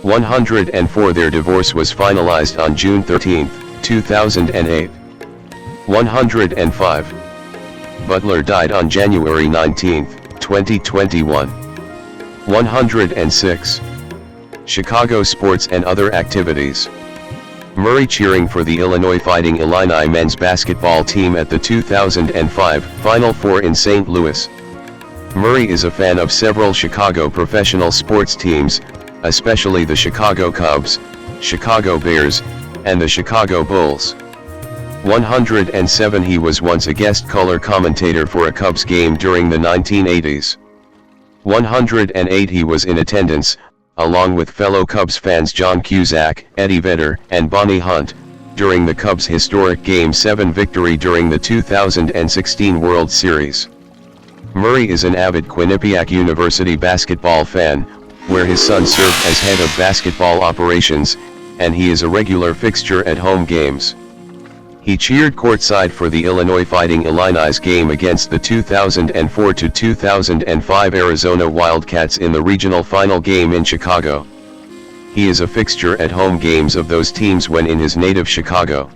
104 Their divorce was finalized on June 13, 2008. 105. Butler died on January 19, 2021. 106. Chicago sports and other activities. Murray cheering for the Illinois Fighting Illini men's basketball team at the 2005 Final Four in St. Louis. Murray is a fan of several Chicago professional sports teams, especially the Chicago Cubs, Chicago Bears, and the Chicago Bulls. 107 He was once a guest color commentator for a Cubs game during the 1980s. 108 He was in attendance, along with fellow Cubs fans John Cusack, Eddie Vedder, and Bonnie Hunt, during the Cubs' historic Game 7 victory during the 2016 World Series. Murray is an avid Quinnipiac University basketball fan, where his son served as head of basketball operations, and he is a regular fixture at home games. He cheered courtside for the Illinois Fighting Illini's game against the 2004-2005 Arizona Wildcats in the regional final game in Chicago. He is a fixture at home games of those teams when in his native Chicago.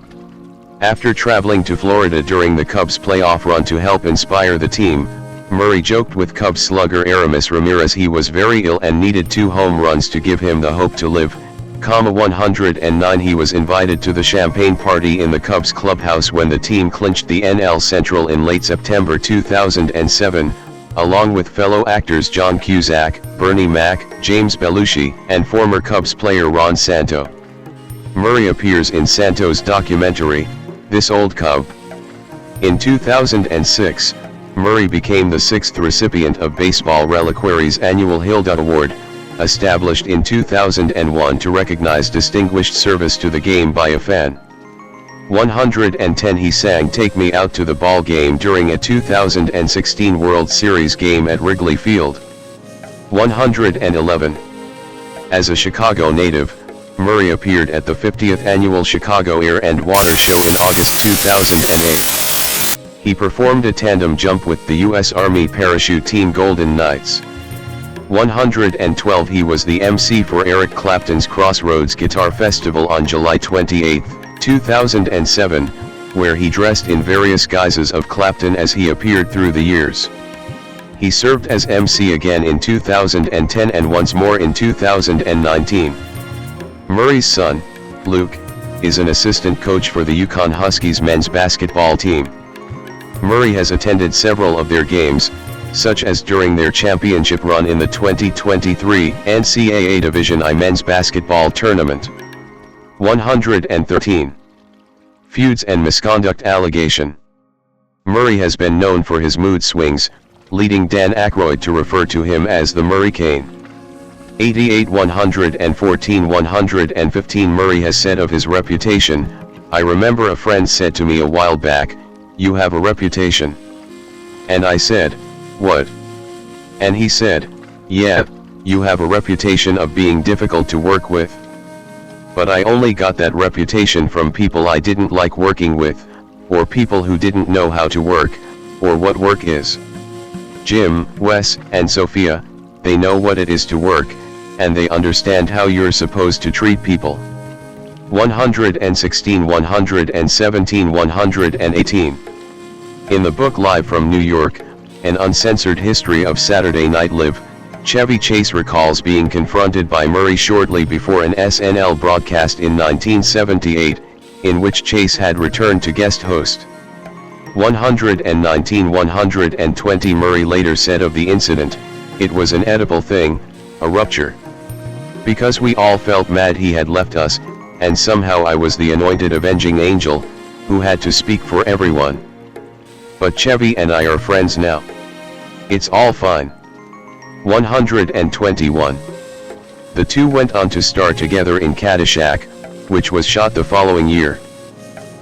After traveling to Florida during the Cubs' playoff run to help inspire the team, Murray joked with Cubs slugger Aramis Ramirez he was very ill and needed 2 home runs to give him the hope to live. 109 He was invited to the champagne party in the Cubs clubhouse when the team clinched the NL Central in late September 2007, along with fellow actors John Cusack, Bernie Mac, James Belushi, and former Cubs player Ron Santo. Murray appears in Santo's documentary, This Old Cub. In 2006, Murray became the 6th recipient of Baseball Reliquary's annual Hilda Award, established in 2001 to recognize distinguished service to the game by a fan. 110 He sang Take Me Out to the Ball Game during a 2016 World Series game at Wrigley Field. 111 As a Chicago native, Murray appeared at the 50th Annual Chicago Air and Water Show in August 2008. He performed a tandem jump with the U.S. Army parachute team Golden Knights. 112 He was the MC for Eric Clapton's Crossroads Guitar Festival on July 28, 2007, where he dressed in various guises of Clapton as he appeared through the years. He served as MC again in 2010 and once more in 2019. Murray's son, Luke, is an assistant coach for the Yukon Huskies men's basketball team. Murray has attended several of their games, such as during their championship run in the 2023 NCAA Division I men's basketball tournament. 113 Feuds and misconduct allegation. Murray has been known for his mood swings, leading Dan Aykroyd to refer to him as the Murray Cane. 88 114 115 Murray has said of his reputation, I remember a friend said to me a while back, "You have a reputation." And I said, "What?" And he said, "Yeah, you have a reputation of being difficult to work with." But I only got that reputation from people I didn't like working with, or people who didn't know how to work, or what work is. Jim, Wes, and Sophia, they know what it is to work, and they understand how you're supposed to treat people. 116 117 118 In the book Live from New York, An Uncensored History of Saturday Night Live, Chevy Chase recalls being confronted by Murray shortly before an SNL broadcast in 1978, in which Chase had returned to guest host. 119 120 Murray later said of the incident, "It was an edible thing, a rupture. Because we all felt mad he had left us, and somehow I was the anointed avenging angel, who had to speak for everyone. But Chevy and I are friends now. It's all fine." 121 The two went on to star together in Caddyshack, which was shot the following year.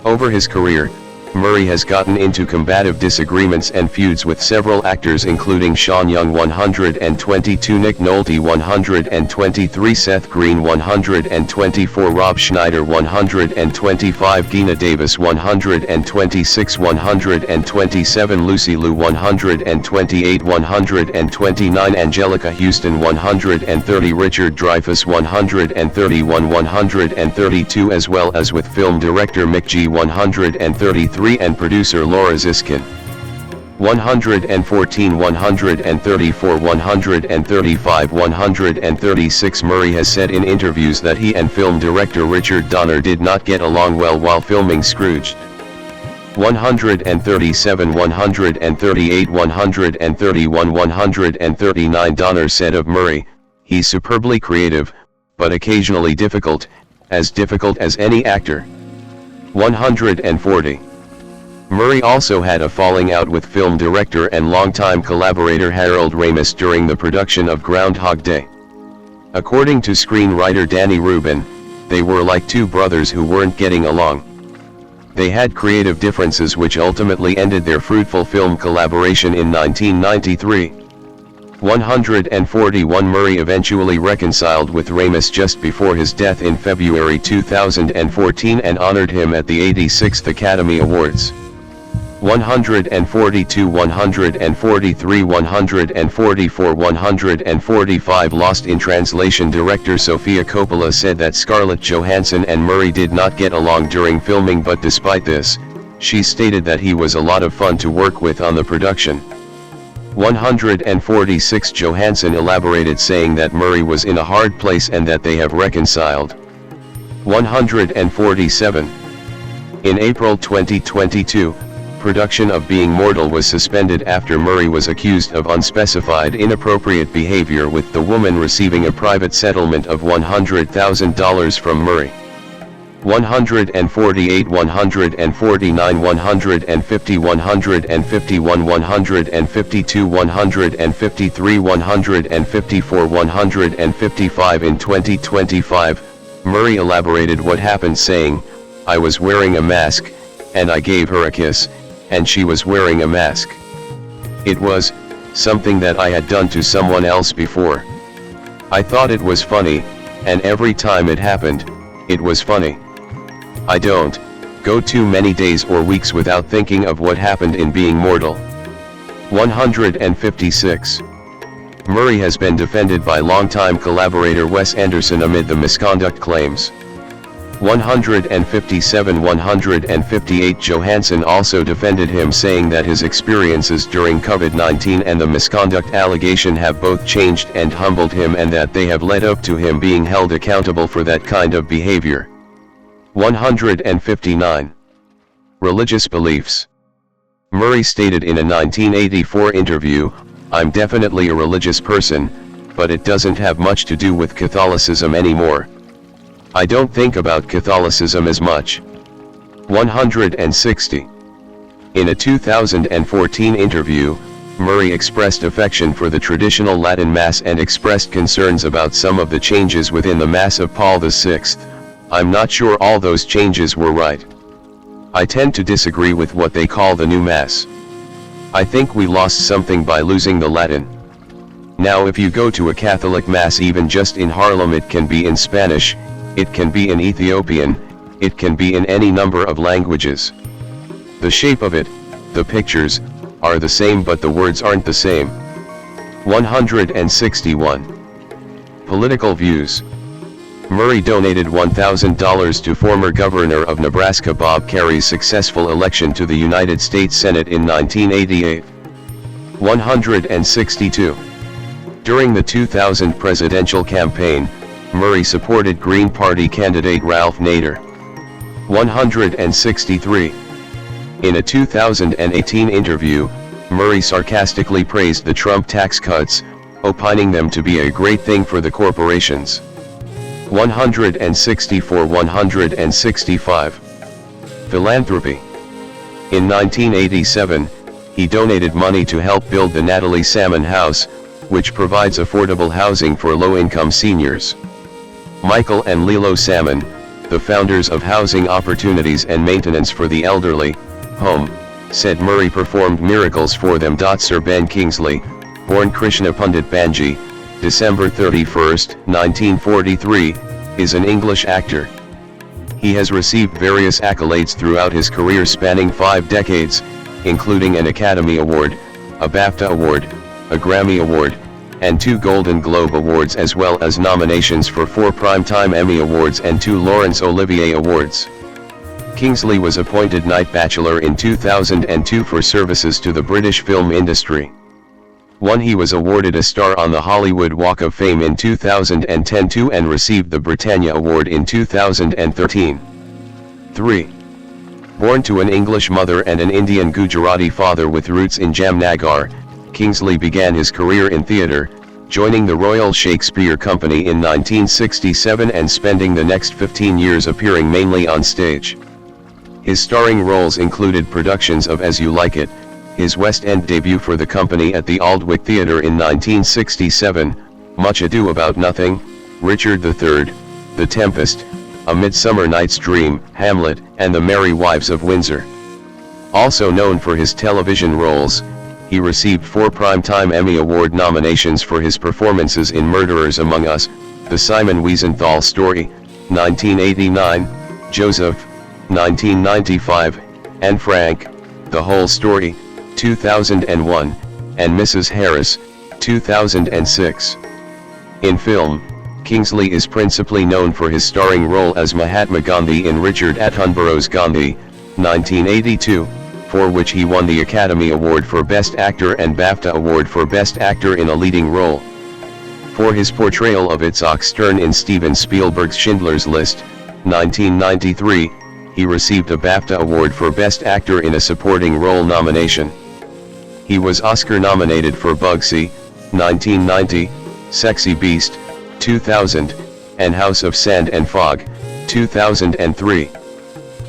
Over his career, Murray has gotten into combative disagreements and feuds with several actors including Sean Young 122 Nick Nolte 123 Seth Green 124 Rob Schneider 125 Geena Davis 126 127 Lucy Liu 128 129 Angelica Houston 130 Richard Dreyfuss 131 132 as well as with film director Mick G 133 and producer Laura Ziskin. 114 134 135 136 Murray has said in interviews that he and film director Richard Donner did not get along well while filming Scrooged. 137 138 131 139 Donner said of Murray, He's superbly creative, but occasionally difficult as any actor. 140. Murray also had a falling out with film director and longtime collaborator Harold Ramis during the production of Groundhog Day. According to screenwriter Danny Rubin, they were like two brothers who weren't getting along. They had creative differences which ultimately ended their fruitful film collaboration in 1993. 141. Murray eventually reconciled with Ramis just before his death in February 2014 and honored him at the 86th Academy Awards. 142, 143, 144, 145. Lost in Translation. Director Sofia Coppola said that Scarlett Johansson and Murray did not get along during filming, but despite this, she stated that he was a lot of fun to work with on the production. 146. Johansson elaborated, saying that Murray was in a hard place and that they have reconciled. 147. In April 2022, production of Being Mortal was suspended after Murray was accused of unspecified inappropriate behavior, with the woman receiving a private settlement of $100,000 from Murray. 148, 149, 150, 151, 152, 153, 154, 155. In 2025, Murray elaborated what happened, saying, "I was wearing a mask, and I gave her a kiss, and she was wearing a mask. It was something that I had done to someone else before. I thought it was funny, and every time it happened, it was funny. I don't go too many days or weeks without thinking of what happened in Being Mortal." 156. Murray has been defended by longtime collaborator Wes Anderson amid the misconduct claims. 157, 158. Johansson also defended him, saying that his experiences during COVID-19 and the misconduct allegation have both changed and humbled him, and that they have led up to him being held accountable for that kind of behavior. 159. Religious beliefs. Murray stated in a 1984 interview, "I'm definitely a religious person, but it doesn't have much to do with Catholicism anymore. I don't think about Catholicism as much." 160. In a 2014 interview, Murray expressed affection for the traditional Latin Mass and expressed concerns about some of the changes within the Mass of Paul VI. "I'm not sure all those changes were right. I tend to disagree with what they call the new Mass. I think we lost something by losing the Latin. Now if you go to a Catholic Mass even just in Harlem, it can be in Spanish, it can be in Ethiopian, it can be in any number of languages. The shape of it, the pictures, are the same but the words aren't the same." 161. Political views. Murray donated $1,000 to former Governor of Nebraska Bob Kerry's successful election to the United States Senate in 1988. 162. During the 2000 presidential campaign, Murray supported Green Party candidate Ralph Nader. 163. In a 2018 interview, Murray sarcastically praised the Trump tax cuts, opining them to be a great thing for the corporations. 164, 165. Philanthropy. In 1987, he donated money to help build the Natalie Salmon House, which provides affordable housing for low-income seniors. Michael and Lilo Salmon, the founders of Housing Opportunities and Maintenance for the Elderly, Home, said Murray performed miracles for them. Sir Ben Kingsley, born Krishna Pandit Banji, December 31, 1943, is an English actor. He has received various accolades throughout his career spanning 5 decades, including an Academy Award, a BAFTA Award, a Grammy Award, and 2 Golden Globe Awards, as well as nominations for 4 Primetime Emmy Awards and 2 Laurence Olivier Awards. Kingsley was appointed Knight Bachelor in 2002 for services to the British film industry. He was awarded a star on the Hollywood Walk of Fame in 2010 too, and received the Britannia Award in 2013. 3. Born to an English mother and an Indian Gujarati father with roots in Jamnagar, Kingsley began his career in theatre, joining the Royal Shakespeare Company in 1967 and spending the next 15 years appearing mainly on stage. His starring roles included productions of As You Like It, his West End debut for the company at the Aldwych Theatre in 1967, Much Ado About Nothing, Richard III, The Tempest, A Midsummer Night's Dream, Hamlet, and The Merry Wives of Windsor. Also known for his television roles, he received 4 Primetime Emmy Award nominations for his performances in Murderers Among Us, The Simon Wiesenthal Story, 1989, Joseph, 1995, and Frank, The Whole Story, 2001, and Mrs. Harris, 2006. In film, Kingsley is principally known for his starring role as Mahatma Gandhi in Richard Attenborough's Gandhi, 1982, for which he won the Academy Award for Best Actor and BAFTA Award for Best Actor in a Leading Role. For his portrayal of Itzhak Stern in Steven Spielberg's Schindler's List, 1993, he received a BAFTA Award for Best Actor in a Supporting Role nomination. He was Oscar nominated for Bugsy, 1990, Sexy Beast, 2000, and House of Sand and Fog, 2003.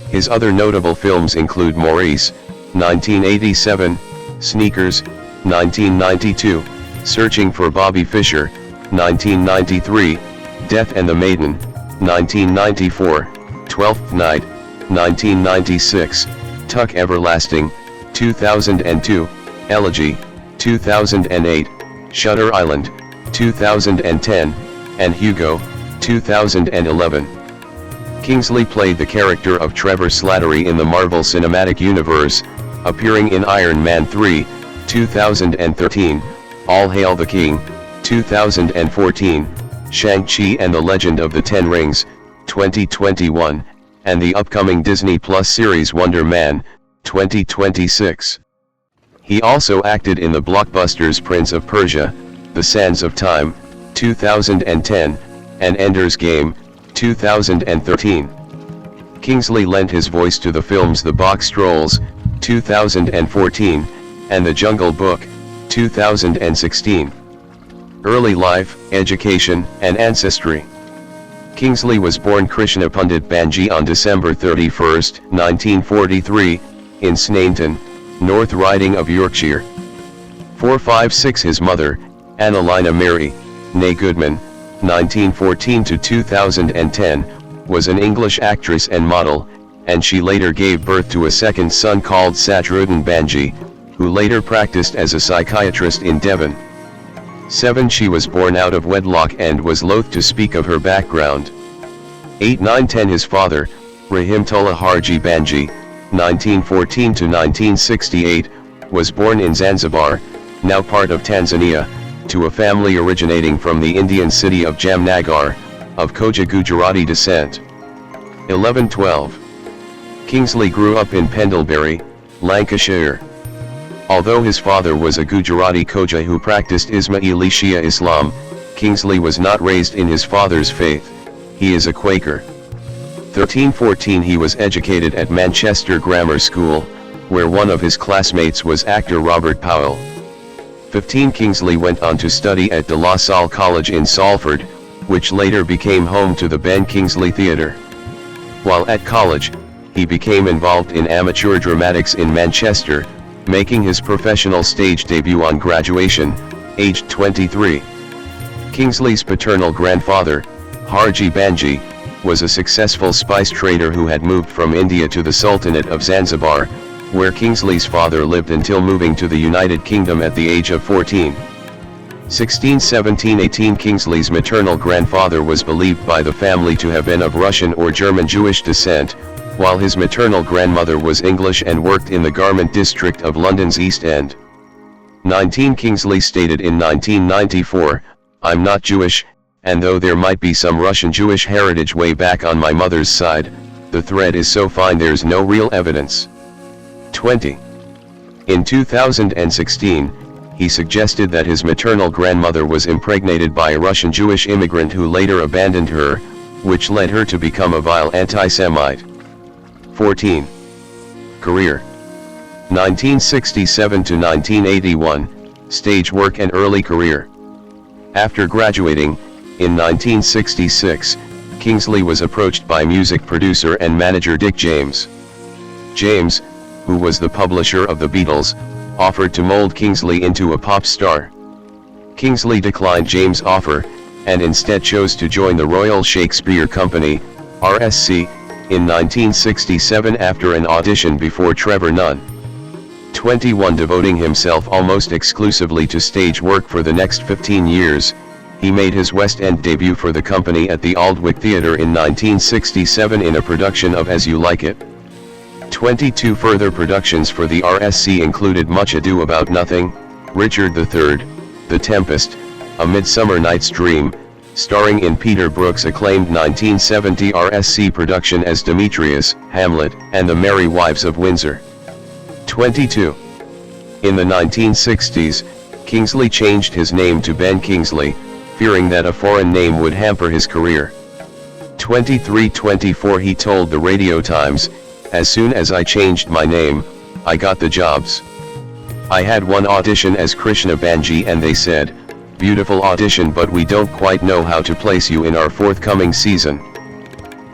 His other notable films include Maurice, 1987, Sneakers, 1992, Searching for Bobby Fischer, 1993, Death and the Maiden, 1994, Twelfth Night, 1996, Tuck Everlasting, 2002, Elegy, 2008, Shutter Island, 2010, and Hugo, 2011. Kingsley played the character of Trevor Slattery in the Marvel Cinematic Universe, appearing in Iron Man 3, 2013, All Hail the King, 2014, Shang-Chi and the Legend of the Ten Rings, 2021, and the upcoming Disney Plus series Wonder Man, 2026. He also acted in the blockbusters Prince of Persia, The Sands of Time, 2010, and Ender's Game, 2013. Kingsley lent his voice to the films The Box Trolls, 2014, and The Jungle Book, 2016. Early life, education, and ancestry. Kingsley was born Krishna Pandit Banji on December 31, 1943, in Snainton, North Riding of Yorkshire. 456. His mother, Annalina Mary, née Goodman, 1914 to 2010, was an English actress and model, and she later gave birth to a second son called Satrudin Banji, who later practiced as a psychiatrist in Devon. 7. She was born out of wedlock and was loath to speak of her background. 8, 9, 10. His father, Rahimtullah Harji Banji, 1914 to 1968, was born in Zanzibar, now part of Tanzania, to a family originating from the Indian city of Jamnagar, of Koja Gujarati descent. 11, 12. Kingsley grew up in Pendlebury, Lancashire. Although his father was a Gujarati Koja who practiced Ismaili Shia Islam, Kingsley was not raised in his father's faith. He is a Quaker. 13, 14. He was educated at Manchester Grammar School, where one of his classmates was actor Robert Powell. 15. Kingsley went on to study at De La Salle College in Salford, which later became home to the Ben Kingsley Theatre. While at college, he became involved in amateur dramatics in Manchester, making his professional stage debut on graduation, aged 23. Kingsley's paternal grandfather, Harji Banji, was a successful spice trader who had moved from India to the Sultanate of Zanzibar, where Kingsley's father lived until moving to the United Kingdom at the age of 14. 16, 17, 18. Kingsley's maternal grandfather was believed by the family to have been of Russian or German Jewish descent, while his maternal grandmother was English and worked in the garment district of London's East End. 19. Kingsley stated in 1994, "I'm not Jewish, and though there might be some Russian Jewish heritage way back on my mother's side, the thread is so fine there's no real evidence." 20. In 2016, he suggested that his maternal grandmother was impregnated by a Russian Jewish immigrant who later abandoned her, which led her to become a vile anti-Semite. 14. Career. 1967 to 1981, stage work and early career. After graduating, in 1966, Kingsley was approached by music producer and manager Dick James. James, who was the publisher of the Beatles, offered to mold Kingsley into a pop star. Kingsley declined James' offer, and instead chose to join the Royal Shakespeare Company, RSC, in 1967 after an audition before Trevor Nunn. 21, devoting himself almost exclusively to stage work for the next 15 years, he made his West End debut for the company at the Aldwych Theatre in 1967 in a production of As You Like It. 22 further productions for the RSC included Much Ado About Nothing, Richard III, The Tempest, A Midsummer Night's Dream, starring in Peter Brook's acclaimed 1970 RSC production as Demetrius, Hamlet, and The Merry Wives of Windsor. 22. In the 1960s, Kingsley changed his name to Ben Kingsley, fearing that a foreign name would hamper his career. 23-24 He told the Radio Times, "As soon as I changed my name, I got the jobs. I had one audition as Krishna Banji and they said, 'Beautiful audition, but we don't quite know how to place you in our forthcoming season.'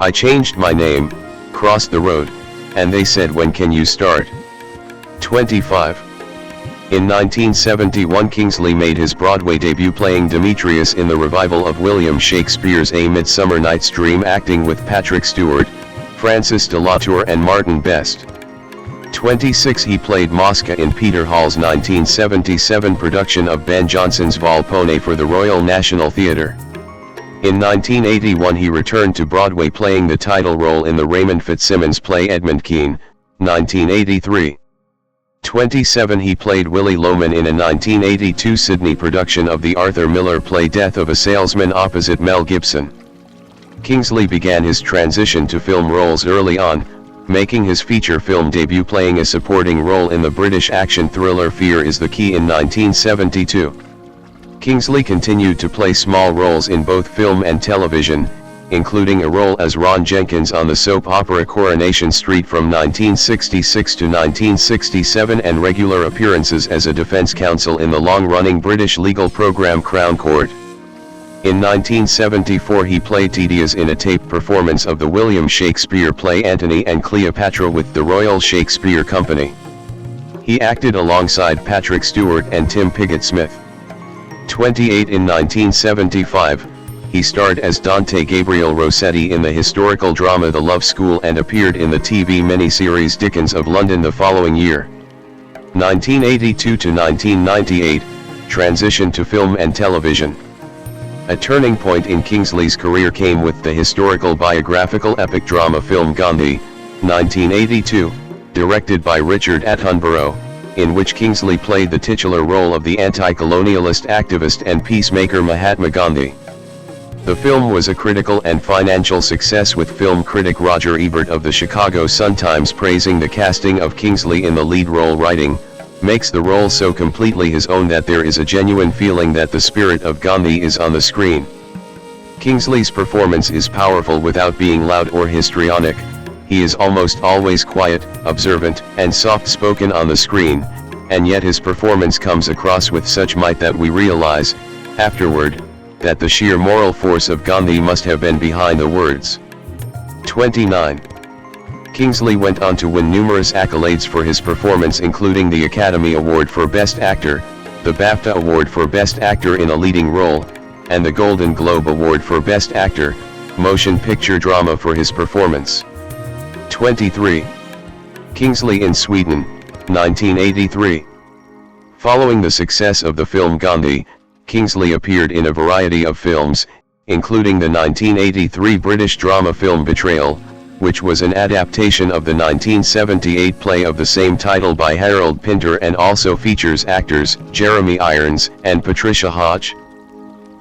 I changed my name, crossed the road, and they said, 'When can you start?'" 25. In 1971 Kingsley made his Broadway debut playing Demetrius in the revival of William Shakespeare's A Midsummer Night's Dream, acting with Patrick Stewart, Francis de la Tour and Martin Best. 26 He played Mosca in Peter Hall's 1977 production of Ben Jonson's Volpone for the Royal National Theatre. In 1981 he returned to Broadway playing the title role in the Raymond Fitzsimmons play Edmund Kean, 1983. 27 He played Willie Loman in a 1982 Sydney production of the Arthur Miller play Death of a Salesman opposite Mel Gibson. Kingsley began his transition to film roles early on, making his feature film debut playing a supporting role in the British action thriller Fear is the Key in 1972. Kingsley continued to play small roles in both film and television, including a role as Ron Jenkins on the soap opera Coronation Street from 1966 to 1967 and regular appearances as a defense counsel in the long-running British legal program Crown Court. In 1974 he played Tedious in a taped performance of the William Shakespeare play Antony and Cleopatra with the Royal Shakespeare Company. He acted alongside Patrick Stewart and Tim Pigott-Smith. 28 In 1975, he starred as Dante Gabriel Rossetti in the historical drama The Love School and appeared in the TV miniseries Dickens of London the following year. 1982 to 1998, transition to film and television. A turning point in Kingsley's career came with the historical biographical epic drama film Gandhi, 1982, directed by Richard Attenborough, in which Kingsley played the titular role of the anti-colonialist activist and peacemaker Mahatma Gandhi. The film was a critical and financial success, with film critic Roger Ebert of the Chicago Sun-Times praising the casting of Kingsley in the lead role, writing, "Makes the role so completely his own that there is a genuine feeling that the spirit of Gandhi is on the screen." Kingsley's performance is powerful without being loud or histrionic. He is almost always quiet, observant, and soft-spoken on the screen, and yet his performance comes across with such might that we realize, afterward, that the sheer moral force of Gandhi must have been behind the words. 29. Kingsley went on to win numerous accolades for his performance, including the Academy Award for Best Actor, the BAFTA Award for Best Actor in a Leading Role, and the Golden Globe Award for Best Actor, Motion Picture Drama for his performance. 23. Kingsley in Sweden, 1983. Following the success of the film Gandhi, Kingsley appeared in a variety of films, including the 1983 British drama film Betrayal, which was an adaptation of the 1978 play of the same title by Harold Pinter and also features actors Jeremy Irons and Patricia Hodge.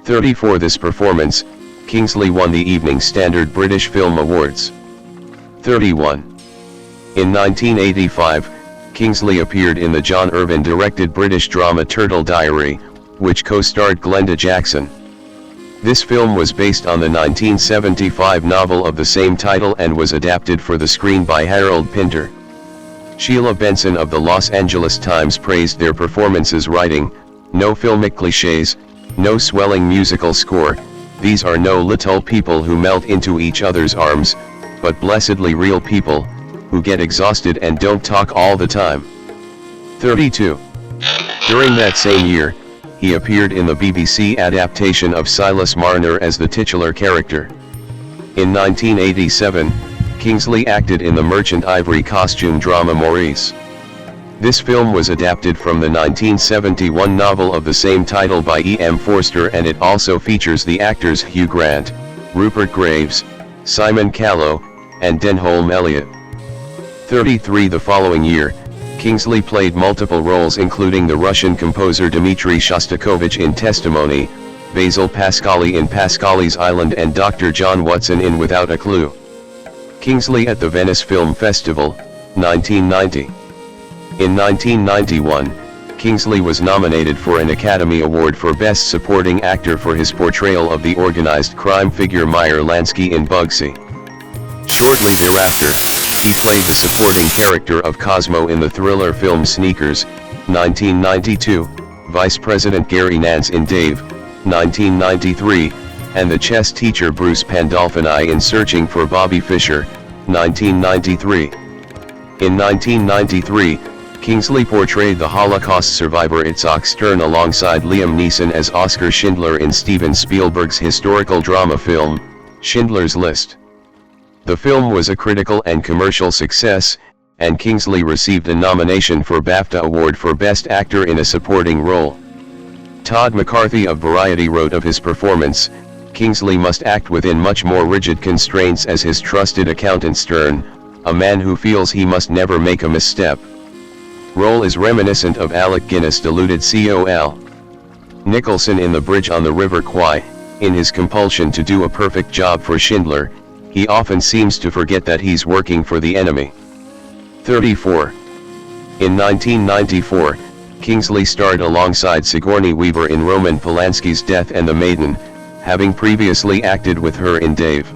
30. For this performance, Kingsley won the Evening Standard British Film Awards. 31. In 1985, Kingsley appeared in the John Irvine-directed British drama Turtle Diary, which co-starred Glenda Jackson. This film was based on the 1975 novel of the same title and was adapted for the screen by Harold Pinter. Sheila Benson of the Los Angeles Times praised their performances, writing, "No filmic cliches, No swelling musical score, these are no little people who melt into each other's arms, but blessedly real people, who get exhausted and don't talk all the time. 32. During that same year, he appeared in the BBC adaptation of Silas Marner as the titular character. In 1987, Kingsley acted in the Merchant Ivory costume drama Maurice. This film was adapted from the 1971 novel of the same title by E.M. Forster, and it also features the actors Hugh Grant, Rupert Graves, Simon Callow, and Denholm Elliott. 33. The following year, Kingsley played multiple roles including the Russian composer Dmitri Shostakovich in Testimony, Basil Pascali in Pascali's Island, and Dr. John Watson in Without a Clue. Kingsley at the Venice Film Festival, 1990. In 1991, Kingsley was nominated for an Academy Award for Best Supporting Actor for his portrayal of the organized crime figure Meyer Lansky in Bugsy. Shortly thereafter, he played the supporting character of Cosmo in the thriller film Sneakers, 1992, Vice President Gary Nance in Dave, 1993, and the chess teacher Bruce Pandolfini in Searching for Bobby Fischer, 1993. In 1993, Kingsley portrayed the Holocaust survivor Itzhak Stern alongside Liam Neeson as Oskar Schindler in Steven Spielberg's historical drama film, Schindler's List. The film was a critical and commercial success, and Kingsley received a nomination for BAFTA Award for Best Actor in a Supporting Role. Todd McCarthy of Variety wrote of his performance, "Kingsley must act within much more rigid constraints as his trusted accountant Stern, a man who feels he must never make a misstep. Role is reminiscent of Alec Guinness' deluded Col. Nicholson in The Bridge on the River Kwai. In his compulsion to do a perfect job for Schindler, he often seems to forget that he's working for the enemy." 34. In 1994, Kingsley starred alongside Sigourney Weaver in Roman Polanski's Death and the Maiden, having previously acted with her in Dave.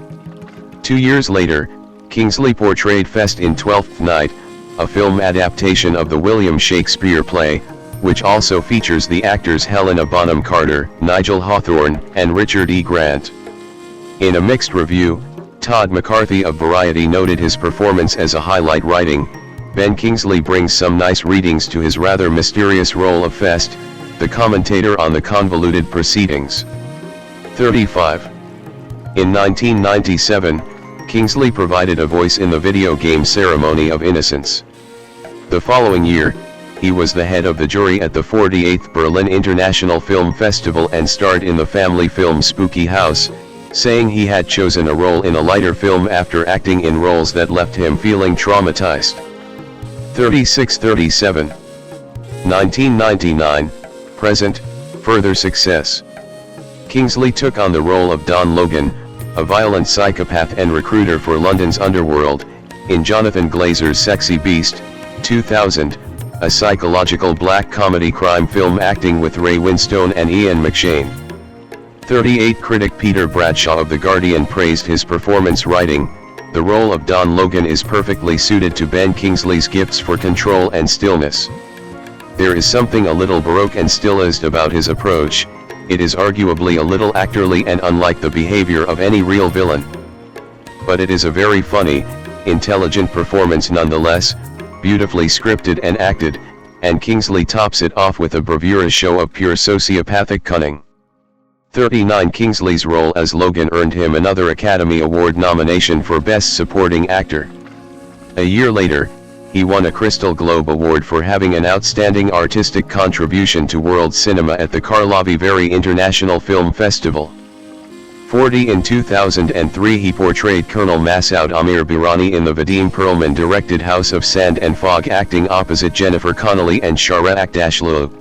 2 years later, Kingsley portrayed Fest in Twelfth Night, a film adaptation of the William Shakespeare play, which also features the actors Helena Bonham Carter, Nigel Hawthorne, and Richard E. Grant. In a mixed review, Todd McCarthy of Variety noted his performance as a highlight, writing, "Ben Kingsley brings some nice readings to his rather mysterious role of Fest, the commentator on the convoluted proceedings." 35. In 1997, Kingsley provided a voice in the video game Ceremony of Innocence. The following year, he was the head of the jury at the 48th Berlin International Film Festival and starred in the family film Spooky House, saying he had chosen a role in a lighter film after acting in roles that left him feeling traumatized. 36-37. 1999, present, further success. Kingsley took on the role of Don Logan, a violent psychopath and recruiter for London's underworld, in Jonathan Glazer's Sexy Beast, 2000, a psychological black comedy crime film acting with Ray Winstone and Ian McShane. 38. Critic Peter Bradshaw of The Guardian praised his performance, writing, "The role of Don Logan is perfectly suited to Ben Kingsley's gifts for control and stillness. There is something a little baroque and stylized about his approach. It is arguably a little actorly and unlike the behavior of any real villain. But it is a very funny, intelligent performance nonetheless, beautifully scripted and acted, and Kingsley tops it off with a bravura show of pure sociopathic cunning." 39. Kingsley's role as Logan earned him another Academy Award nomination for Best Supporting Actor. A year later, he won a Crystal Globe Award for having an outstanding artistic contribution to world cinema at the Karlovy Vary International Film Festival. 40. In 2003 he portrayed Colonel Masoud Amir Birani in the Vadim Perlman-directed House of Sand and Fog, acting opposite Jennifer Connelly and Shara Akdashlu.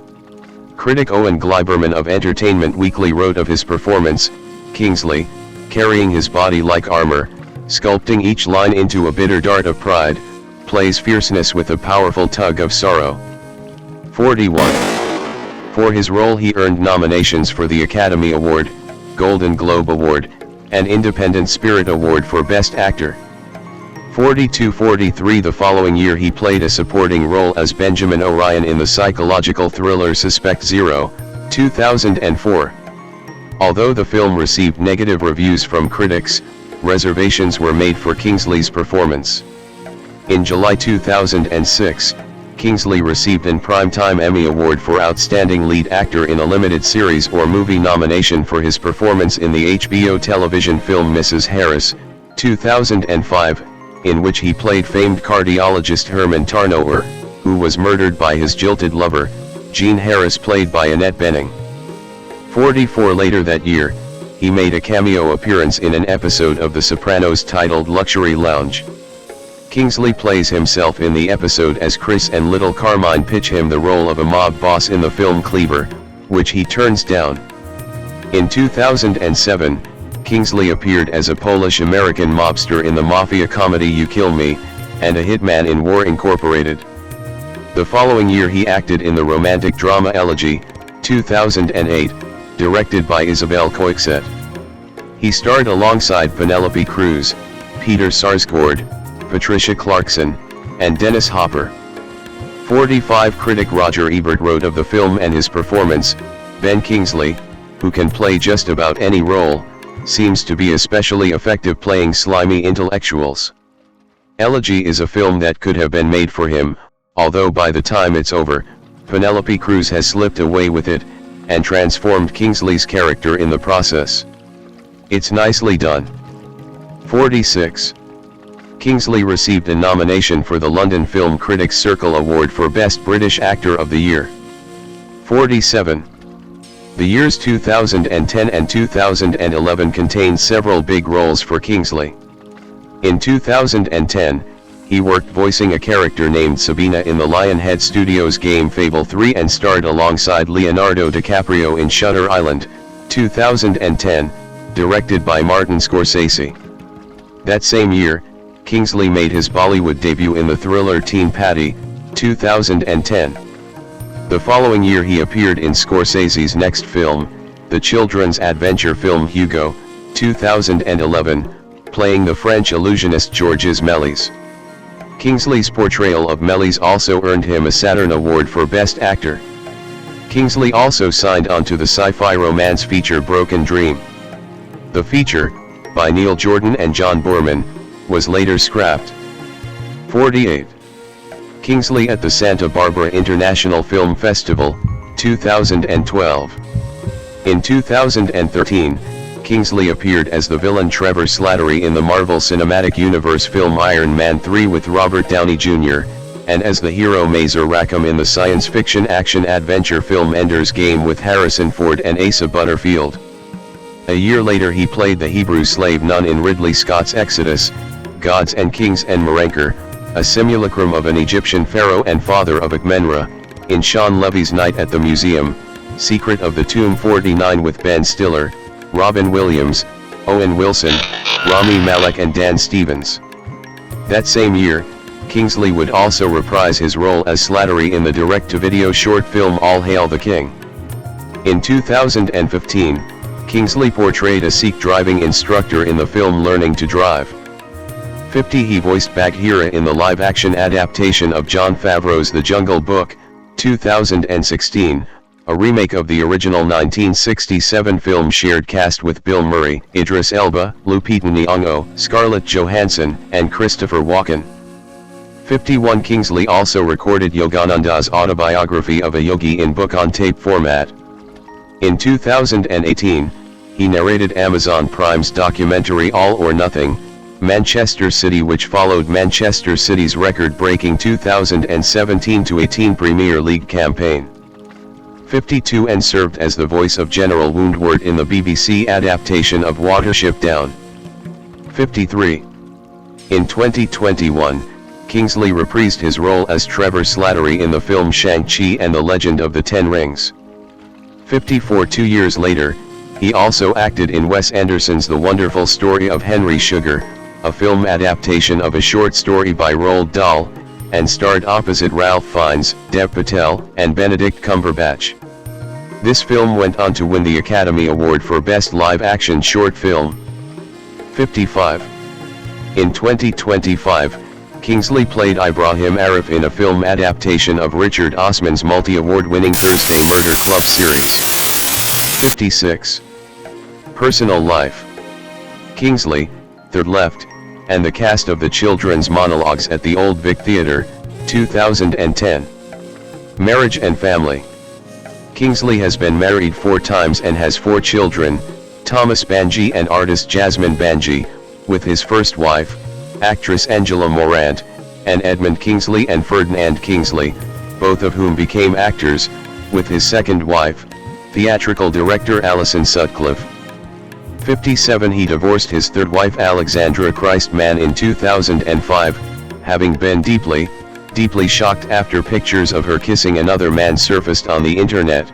Critic Owen Gleiberman of Entertainment Weekly wrote of his performance, "Kingsley, carrying his body like armor, sculpting each line into a bitter dart of pride, plays fierceness with a powerful tug of sorrow." 41. For his role he earned nominations for the Academy Award, Golden Globe Award, and Independent Spirit Award for Best Actor. 42-43. The following year he played a supporting role as Benjamin Orion in the psychological thriller Suspect Zero, 2004. Although the film received negative reviews from critics, reservations were made for Kingsley's performance. In July 2006, Kingsley received an Primetime Emmy Award for Outstanding Lead Actor in a Limited Series or Movie nomination for his performance in the HBO television film Mrs. Harris, 2005, in which he played famed cardiologist Herman Tarnower, who was murdered by his jilted lover, Jean Harris, played by Annette Bening. 44 later that year, he made a cameo appearance in an episode of The Sopranos titled Luxury Lounge. Kingsley plays himself in the episode as Chris and Little Carmine pitch him the role of a mob boss in the film Cleaver, which he turns down. In 2007, Kingsley appeared as a Polish-American mobster in the mafia comedy You Kill Me, and a hitman in War Incorporated. The following year he acted in the romantic drama Elegy, 2008, directed by Isabel Coixet. He starred alongside Penelope Cruz, Peter Sarsgaard, Patricia Clarkson, and Dennis Hopper. 45 critic Roger Ebert wrote of the film and his performance, Ben Kingsley, who can play just about any role, seems to be especially effective playing slimy intellectuals. Elegy is a film that could have been made for him, although by the time it's over, Penelope Cruz has slipped away with it, and transformed Kingsley's character in the process. It's nicely done. 46. Kingsley received a nomination for the London Film Critics Circle Award for Best British Actor of the Year. 47. The years 2010 and 2011 contained several big roles for Kingsley. In 2010, he worked voicing a character named Sabina in the Lionhead Studios game Fable 3 and starred alongside Leonardo DiCaprio in Shutter Island, 2010, directed by Martin Scorsese. That same year, Kingsley made his Bollywood debut in the thriller Teen Patty, 2010. The following year he appeared in Scorsese's next film, the children's adventure film Hugo, 2011, playing the French illusionist Georges Méliès. Kingsley's portrayal of Méliès also earned him a Saturn Award for Best Actor. Kingsley also signed on to the sci-fi romance feature Broken Dream. The feature, by Neil Jordan and John Boorman, was later scrapped. 48. Kingsley at the Santa Barbara International Film Festival, 2012. In 2013, Kingsley appeared as the villain Trevor Slattery in the Marvel Cinematic Universe film Iron Man 3 with Robert Downey Jr., and as the hero Mazer Rackham in the science fiction action-adventure film Ender's Game with Harrison Ford and Asa Butterfield. A year later he played the Hebrew slave nun in Ridley Scott's Exodus, Gods and Kings and Merenker, a simulacrum of an Egyptian pharaoh and father of Amenra, in Sean Levy's Night at the Museum, Secret of the Tomb 49 with Ben Stiller, Robin Williams, Owen Wilson, Rami Malek and Dan Stevens. That same year, Kingsley would also reprise his role as Slattery in the direct-to-video short film All Hail the King. In 2015, Kingsley portrayed a Sikh driving instructor in the film Learning to Drive. 50. He voiced Bagheera in the live-action adaptation of Jon Favreau's The Jungle Book, 2016, a remake of the original 1967 film shared cast with Bill Murray, Idris Elba, Lupita Nyong'o, Scarlett Johansson, and Christopher Walken. 51. Kingsley also recorded Yogananda's autobiography of a yogi in book-on-tape format. In 2018, he narrated Amazon Prime's documentary All or Nothing, Manchester City, which followed Manchester City's record-breaking 2017-18 Premier League campaign. 52. And served as the voice of General Woundward in the BBC adaptation of Watership Down. 53. In 2021, Kingsley reprised his role as Trevor Slattery in the film Shang-Chi and the Legend of the Ten Rings. 54. 2 years later, he also acted in Wes Anderson's The Wonderful Story of Henry Sugar, a film adaptation of a short story by Roald Dahl, and starred opposite Ralph Fiennes, Dev Patel, and Benedict Cumberbatch. This film went on to win the Academy Award for Best Live-Action Short Film. 55. In 2025, Kingsley played Ibrahim Arif in a film adaptation of Richard Osman's multi-award-winning Thursday Murder Club series. 56. Personal life. Kingsley, third left, and the cast of the children's monologues at the Old Vic Theatre, 2010. Marriage and family. Kingsley has been married 4 times and has 4 children, Thomas Banji and artist Jasmine Banji, with his first wife, actress Angela Morant, and Edmund Kingsley and Ferdinand Kingsley, both of whom became actors, with his second wife, theatrical director Alison Sutcliffe. 57. He divorced his third wife Alexandra Christman in 2005, having been deeply shocked after pictures of her kissing another man surfaced on the internet.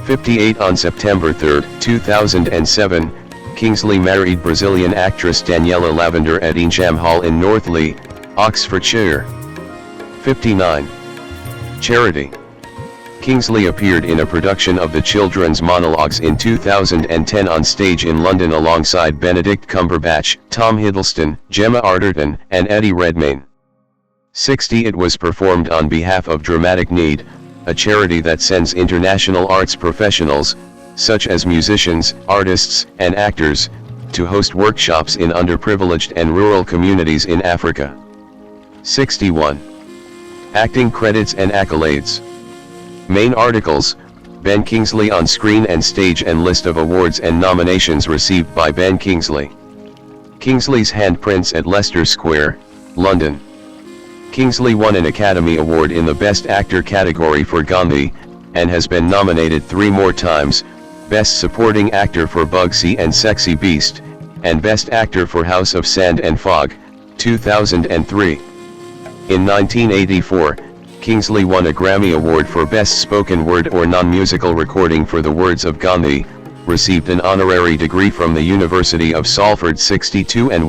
58. On September 3, 2007, Kingsley married Brazilian actress Daniela Lavender at Ingham Hall in Northley, Oxfordshire. 59. Charity. Kingsley appeared in a production of the children's monologues in 2010 on stage in London alongside Benedict Cumberbatch, Tom Hiddleston, Gemma Arterton, and Eddie Redmayne. 60. It was performed on behalf of Dramatic Need, a charity that sends international arts professionals, such as musicians, artists, and actors, to host workshops in underprivileged and rural communities in Africa. 61. Acting credits and accolades. Main articles: Ben Kingsley on screen and stage and list of awards and nominations received by Ben Kingsley. Kingsley's handprints at Leicester Square, London. Kingsley won an Academy Award in the Best Actor category for Gandhi, and has been nominated 3 more times, Best Supporting Actor for Bugsy and Sexy Beast, and Best Actor for House of Sand and Fog, 2003. In 1984, Kingsley won a Grammy Award for Best Spoken Word or Non-Musical Recording for The Words of Gandhi, received an honorary degree from the University of Salford 62 and